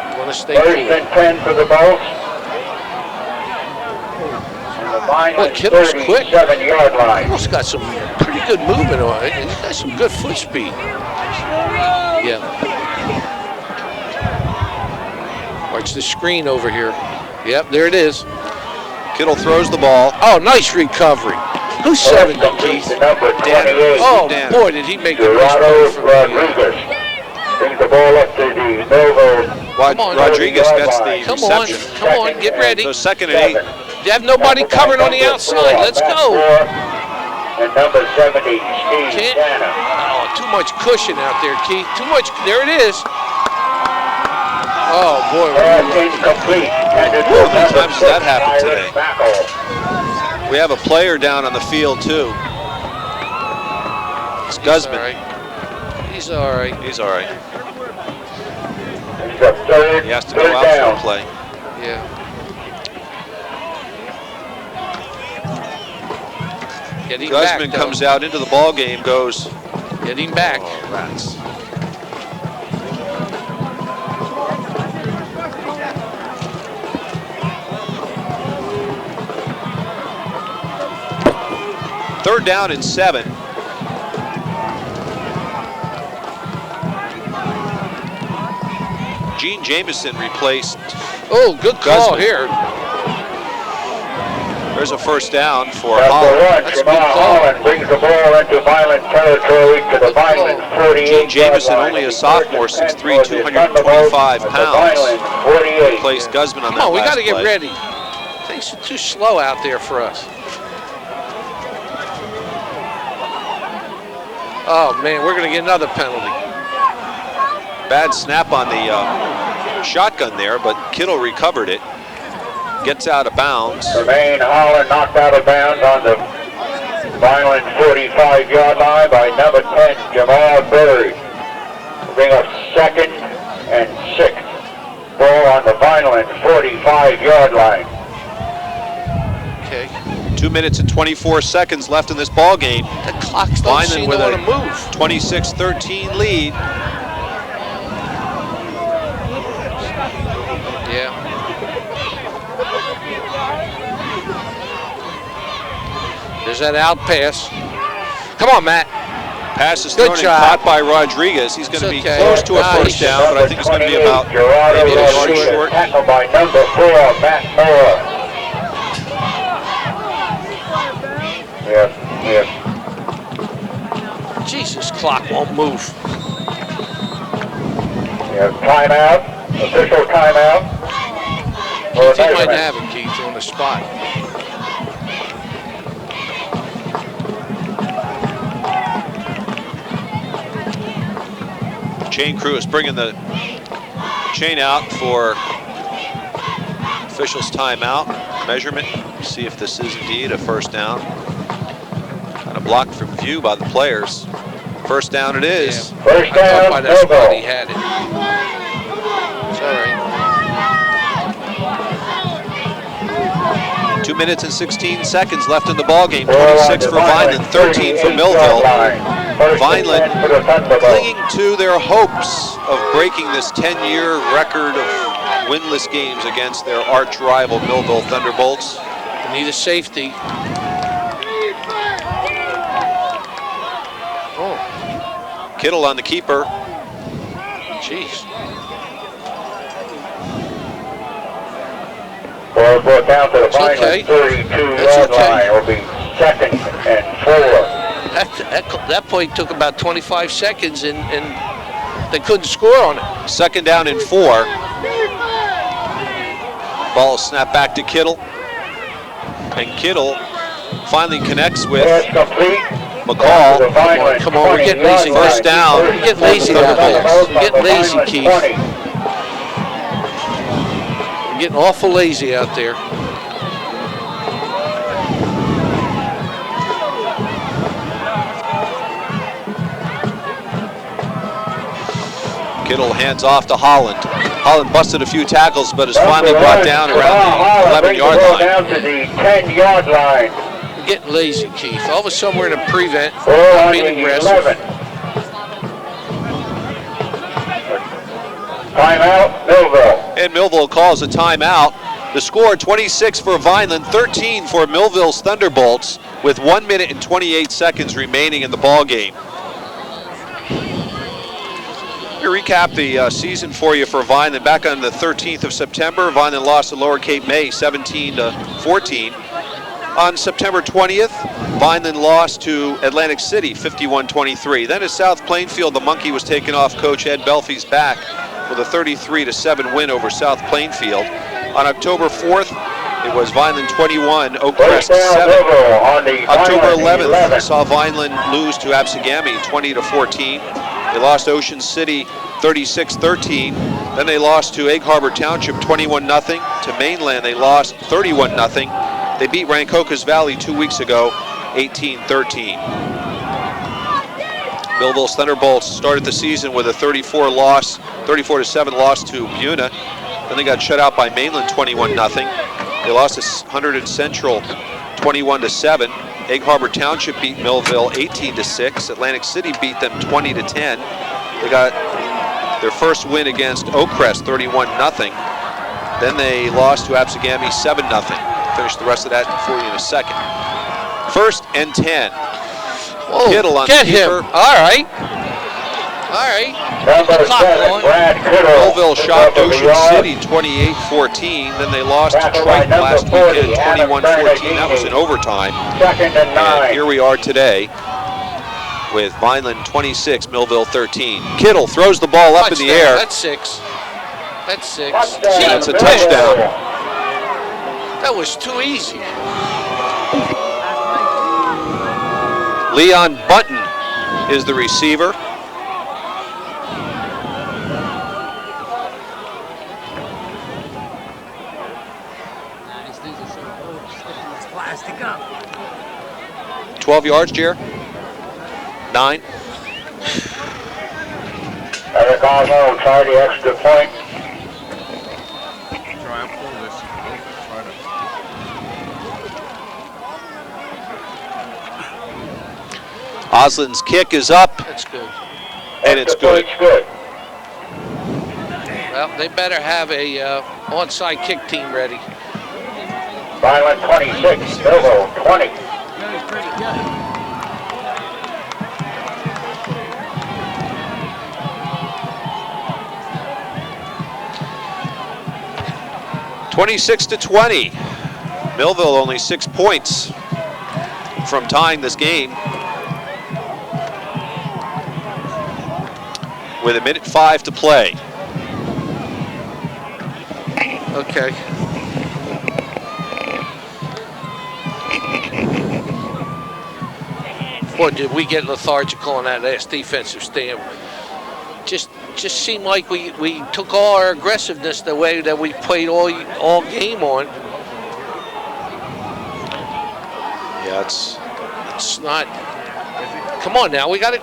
You want to stay First cool. and 10 for the Bolts. And the Vineland Kittle's quick. 37-yard line. Kittle's got some pretty good movement on it. He's got some good foot speed. Yeah. Watch the screen over here. Yep, there it is. Kittle throws the ball. Oh, nice recovery. Who's 70, Complete Keith? to number 28. Oh, Dan. boy, did he make a nice Gerardo play from the Rodriguez brings the ball up to the Millville. Come on. Rodriguez gets the Come on, reception. come on, get ready. So second and 8. You have nobody covering on the outside. Let's go. And number 70, Steve Can't. Dana. Oh, too much cushion out there, Keith. Too much. There it is. Oh, boy. Pass incomplete. And it's How many number times has that 6, happened Tyler today? Fackel. We have a player down on the field, too. It's He's Guzman. all right. He's all right. He's all right. He's a third, He has to go third out down. for a play. Yeah. Get him back, Guzman though. comes out into the ball game, goes. Get him back. Oh, rats. Third down and 7. Gene Jameson replaced. Oh, good call Guzman. here. There's a first down for Number Holland. 1, That's a Jamal good call. Holland brings the ball into Vineland territory to the Good call. Vineland 48. Gene Jameson, only a sophomore, 6'3", 225 pounds. Replaced Guzman on Come that on, we last got to get play. ready. Things are too slow out there for us. Oh, man, we're going to get another penalty. Bad snap on the shotgun there, but Kittle recovered it. Gets out of bounds. Tremaine Holland knocked out of bounds on the Vineland 45-yard line by number 10, Jamal Bird. Bring up second and 6. Ball on the Vineland 45-yard line. Okay. 2 minutes and 24 seconds left in this ball game. The clocks don't seem to want to move. 26-13 lead. Yeah. There's that out pass. Come on, Matt. Pass is Good thrown and job. caught by Rodriguez. He's going to be It's okay. close to a Nice. first down, but I think it's going to be about Gerardo maybe a yard Rodriguez, short. tackled by number 4, Matt Moore. Yes. Jesus, clock won't move. Timeout. Official timeout. For Keith, he might measurement. have it, Keith, on the spot. Chain crew is bringing the chain out for officials' timeout measurement. See if this is indeed a first down. Kind of blocked from view by the players. First down it is. First I thought by down, that spot Millville. he had it. 2 minutes and 16 seconds left in the ball game. 26 for Vineland, 13 for Millville. Vineland clinging to their hopes of breaking this 10-year record of winless games against their arch rival Millville Thunderbolts. They need a safety. Oh. Kittle on the keeper. Jeez. Ball down to the It's okay. 32-yard line. Will be 2nd and 4. That point took about 25 seconds, and they couldn't score on it. 2nd down and 4. Ball snapped back to Kittle. And Kittle finally connects with McCall. Come on, we're getting lazy. First down. We're getting lazy out there. We're getting lazy, Keith. We're getting awful lazy out there. Kittle hands off to Holland. Holland busted a few tackles, but is finally brought down around the 11-yard line. Down to the 10-yard line. We're getting lazy, Keith. All of a sudden, we're in a prevent. Not Not being being aggressive. Timeout, Millville. And Millville calls a timeout. The score, 26 for Vineland, 13 for Millville's Thunderbolts, with 1 minute and 28 seconds remaining in the ball game. To recap the season for you for Vineland, back on the 13th of September, Vineland lost to Lower Cape May 17-14. On September 20th, Vineland lost to Atlantic City 51-23. Then at South Plainfield, the monkey was taken off Coach Ed Belfie's back with a 33-7 win over South Plainfield. On October 4th, it was Vineland 21, Oakcrest 7. October 11th saw Vineland lose to Absegami 20-14. They lost Ocean City 36-13. Then they lost to Egg Harbor Township 21-0. To Mainland, they lost 31-0. They beat Rancocas Valley 2 weeks ago 18-13. Millville's Thunderbolts started the season with a 34-7 loss to Buna. Then they got shut out by Mainland 21-0. They lost to Hunterdon Central 21-7. Egg Harbor Township beat Millville 18-6. Atlantic City beat them 20-10. They got their first win against Oakcrest 31-0. Then they lost to Absegami 7-0. Finish the rest of that for you in a second. 1st and 10. Whoa, Kittle on get the him. keeper. All right. All right. Number Clock 7, going. Brad Kittle. Millville shocked Over the Ocean yard. City 28-14. Then they lost to Tackled by Triton last number 40, weekend Adam 21-14. That was in Bernardini. overtime. 2nd and 9. And here we are today with Vineland 26, Millville 13. Kittle throws the ball up in the Touchdown. air. That's 6. That's 6. Touchdown, Gee, That's a Millville. touchdown. that was too easy. Leon Button is the receiver. These things are so cold, sticking this plastic up. 12 yards, Jer. 9. Eric Osmo will try the extra point. Try and pull this. Try to. Oslin's kick is up, That's good. and it's Extra good. point's good. Well, they better have a onside kick team ready. Vineland 26, Millville 20. That was pretty good. 26-20. Millville only 6 points from tying this game with 1:05 to play. Okay. Boy, did we get lethargical on that last defensive stand. Just seemed like we took all our aggressiveness the way that we played all game on. Yeah, it's It's not. Come on now, we got to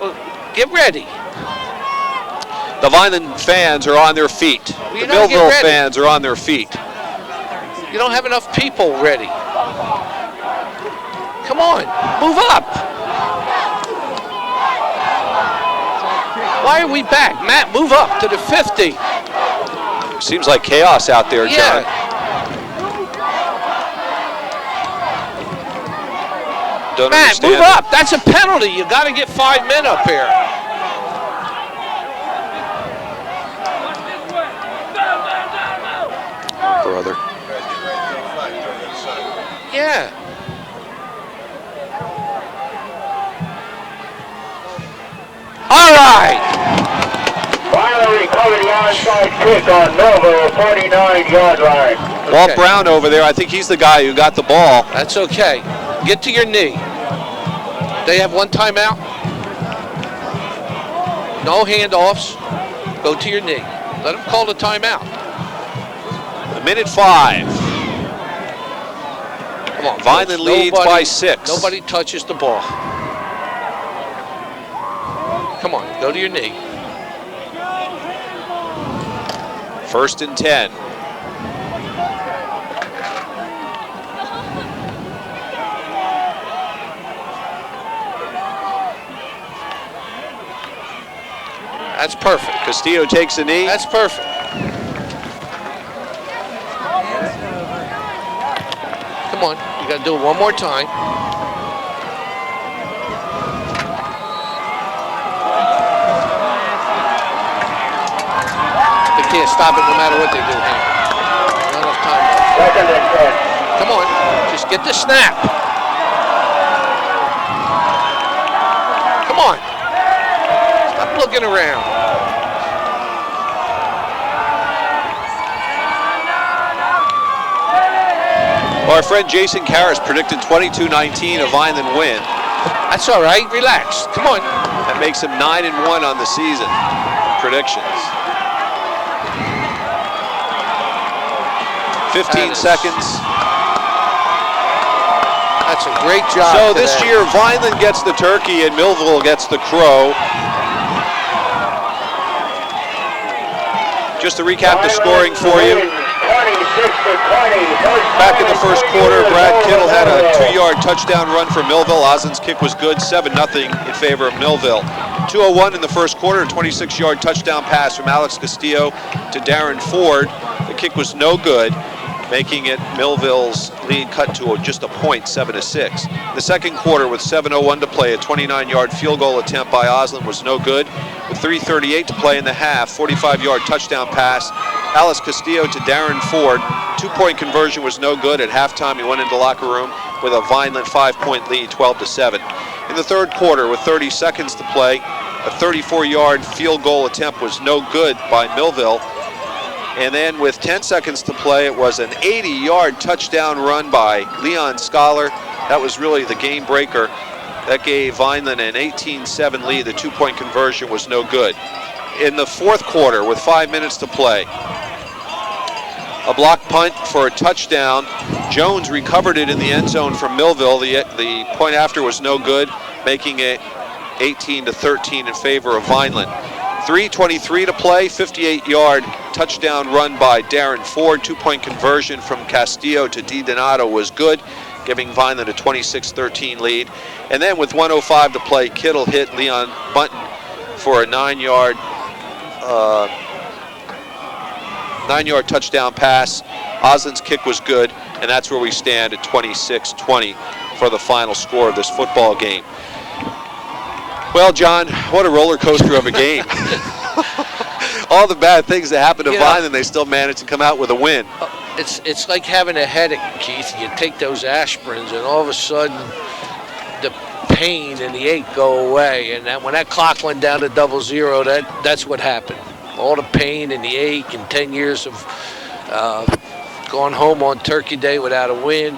get ready. the Vineland fans are on their feet. You The don't get Millville ready. fans are on their feet. You don't have enough people ready. on, move up. Why are we back? Matt, move up to the 50. Seems like chaos out there, John. Yeah. Don't Matt, understand move up. That's a penalty. You got to get 5 men up here. Brother. Yeah. All right. Finally recovered the onside kick on Millville, 49-yard line. Walt Brown over there, I think he's the guy who got the ball. That's okay. Get to your knee. They have one timeout. No handoffs. Go to your knee. Let them call the timeout. A minute 5. Come on. Vineland leads by 6. Nobody touches the ball. Come on, go to your knee. 1st and 10. That's perfect. Castillo takes a knee. That's perfect. Come on, you got to do it one more time. They can't stop it no matter what they do here. Not enough time left. 2nd and 10. Come on, just get the snap. Come on. Stop looking around. Well, our friend Jason Karras predicted 22-19 a Vineland win. That's all right. Relax. Come on. That makes him 9-1 on the season. Predictions. 15 seconds. That's a great job. So this year, Vineland gets the turkey and Millville gets the crow. Just to recap the scoring for you. Back in the first quarter, Brad Kittle had a 2-yard touchdown run for Millville. Oslin's kick was good, 7-0 in favor of Millville. 2:01 in the first quarter, a 26-yard touchdown pass from Alex Castillo to Darren Ford. The kick was no good, making it Millville's lead cut to just a point, 7-6. The second quarter, with 7:01 to play, a 29-yard field goal attempt by Oslin was no good. With 3:38 to play in the half, 45-yard touchdown pass, Alex Castillo to Darren Ford. 2-point conversion was no good. At halftime, he went into the locker room with a Vineland 5-point lead, 12-7. In the third quarter, with 30 seconds to play, a 34-yard field goal attempt was no good by Millville. And then with 10 seconds to play, it was an 80-yard touchdown run by Leon Scholar. That was really the game breaker. That gave Vineland an 18-7 lead. The 2-point conversion was no good. In the fourth quarter, with 5 minutes to play, a block punt for a touchdown. Jones recovered it in the end zone from Millville. The point after was no good, making it 18-13 in favor of Vineland. 3:23 to play, 58-yard touchdown run by Darren Ford. 2-point conversion from Castillo to DiDonato was good, giving Vineland a 26-13 lead. And then with 1:05 to play, Kittle hit Leon Bunton for a 9-yard touchdown pass. Oslin's kick was good, and that's where we stand at 26-20 for the final score of this football game. Well, John, what a roller coaster of a game. All the bad things that happened to Vineland, they still managed to come out with a win. It's like having a headache, Keith. You take those aspirins, and all of a sudden, the pain and the ache go away. And then when that clock went down to 00, that's what happened. All the pain and the ache and 10 years of going home on Turkey Day without a win.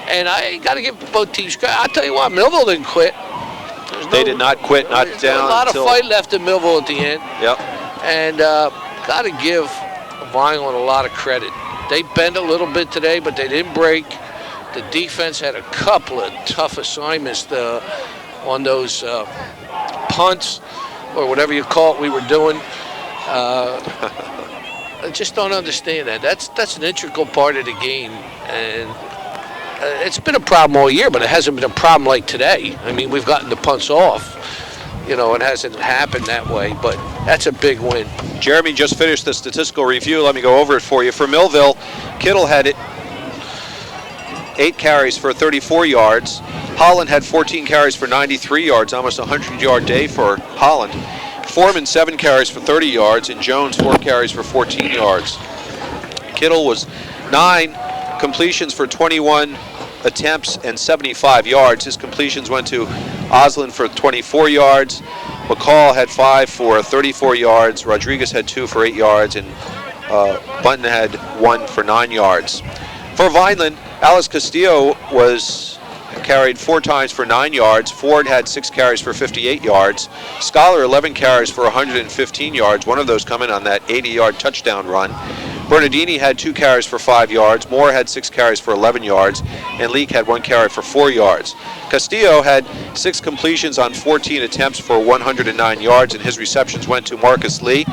And I got to give both teams credit. I'll tell you what, Millville didn't quit. They did not quit, not down. A lot of fight left in Millville at the end. Yep. And got to give Vineland a lot of credit. They bent a little bit today, but they didn't break. The defense had a couple of tough assignments on those punts or whatever you call it we were doing. I just don't understand that. That's an integral part of the game, and it's been a problem all year, but it hasn't been a problem like today. I mean, we've gotten the punts off. You know, it hasn't happened that way, but that's a big win. Jeremy just finished the statistical review. Let me go over it for you. For Millville, Kittle had 8 carries for 34 yards. Holland had 14 carries for 93 yards, almost a 100-yard day for Holland. Foreman, 7 carries for 30 yards, and Jones, 4 carries for 14 yards. Kittle was 9 completions for 21 attempts and 75 yards. His completions went to Oslin for 24 yards. McCall had 5 for 34 yards. Rodriguez had 2 for 8 yards, and Bunton had 1 for 9 yards. For Vineland, Alex Castillo was carried 4 times for 9 yards. Ford had 6 carries for 58 yards. Scholar, 11 carries for 115 yards, one of those coming on that 80-yard touchdown run. Bernardini had 2 carries for 5 yards. Moore had 6 carries for 11 yards. And Leak had 1 carry for 4 yards. Castillo had 6 completions on 14 attempts for 109 yards, and his receptions went to Marcus Lee,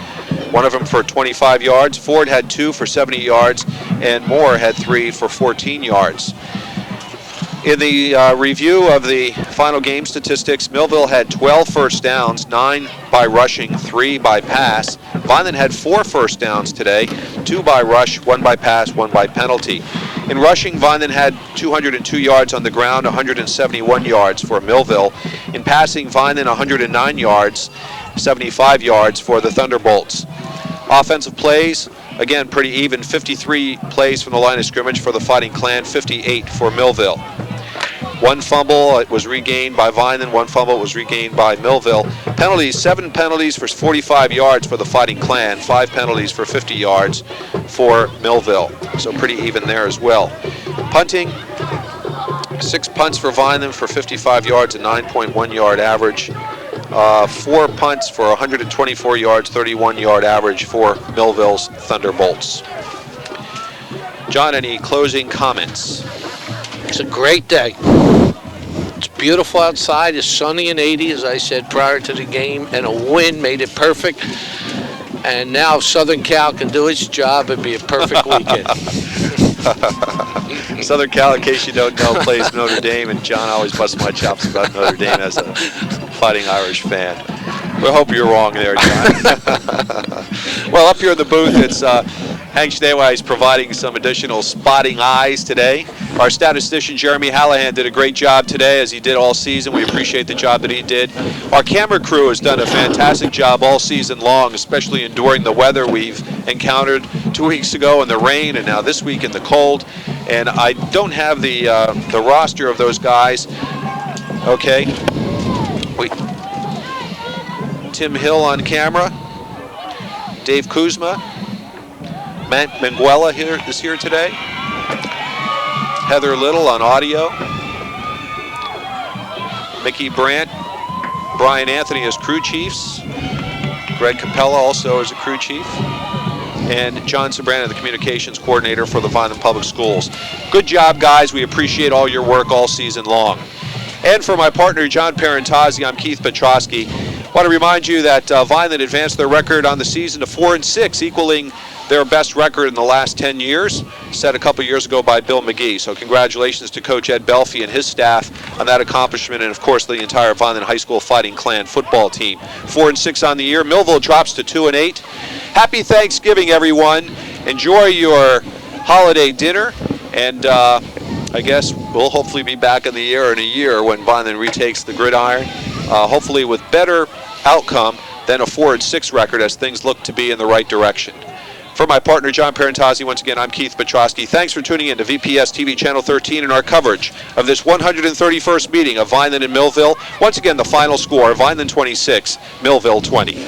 one of them for 25 yards. Ford had 2 for 70 yards, and Moore had 3 for 14 yards. In the review of the final game statistics, Millville had 12 first downs, 9 by rushing, 3 by pass. Vineland had 4 first downs today, 2 by rush, 1 by pass, 1 by penalty. In rushing, Vineland had 202 yards on the ground, 171 yards for Millville. In passing, Vineland 109 yards, 75 yards for the Thunderbolts. Offensive plays, again, pretty even, 53 plays from the line of scrimmage for the Fighting Clan, 58 for Millville. 1 fumble, it was regained by Vineland. 1 fumble was regained by Millville. Penalties, 7 penalties for 45 yards for the Fighting Clan, 5 penalties for 50 yards for Millville. So pretty even there as well. Punting, 6 punts for Vineland for 55 yards, a 9.1 yard average. 4 punts for 124 yards, 31 yard average for Millville's Thunderbolts. John, any closing comments? It's a great day. It's beautiful outside. It's sunny and 80, as I said prior to the game, and a wind made it perfect. And now Southern Cal can do its job and be a perfect weekend. Southern Cal, in case you don't know, plays Notre Dame, and John always busts my chops about Notre Dame as a Fighting Irish fan. We hope you're wrong there, John. Well, up here in the booth, it's Hank Schneeweiss is providing some additional spotting eyes today. Our statistician, Jeremy Hallahan, did a great job today, as he did all season. We appreciate the job that he did. Our camera crew has done a fantastic job all season long, especially enduring the weather we've encountered 2 weeks ago in the rain, and now this week in the cold. And I don't have the roster of those guys. Okay. Tim Hill on camera. Dave Kuzma. Matt Manguela is here today. Heather Little on audio. Mickey Brandt. Brian Anthony as crew chiefs. Greg Capella also as a crew chief. And John Sobrano, the communications coordinator for the Vineland Public Schools. Good job, guys. We appreciate all your work all season long. And for my partner, John Parentazzi, I'm Keith Petrosky. I want to remind you that Vineland advanced their record on the season to 4-6, equaling their best record in the last 10 years, set a couple years ago by Bill McGee. So congratulations to Coach Ed Belfie and his staff on that accomplishment, and of course the entire Vineland High School Fighting Clan football team. 4-6 on the year. Millville drops to 2-8. Happy Thanksgiving, everyone. Enjoy your holiday dinner, and I guess we'll hopefully be back in the air in a year when Vineland retakes the gridiron, hopefully with better outcome than a 4-6 record, as things look to be in the right direction. For my partner, John Parentazzi, once again, I'm Keith Petrosky. Thanks for tuning in to VPS TV Channel 13 and our coverage of this 131st meeting of Vineland and Millville. Once again, the final score, Vineland 26, Millville 20.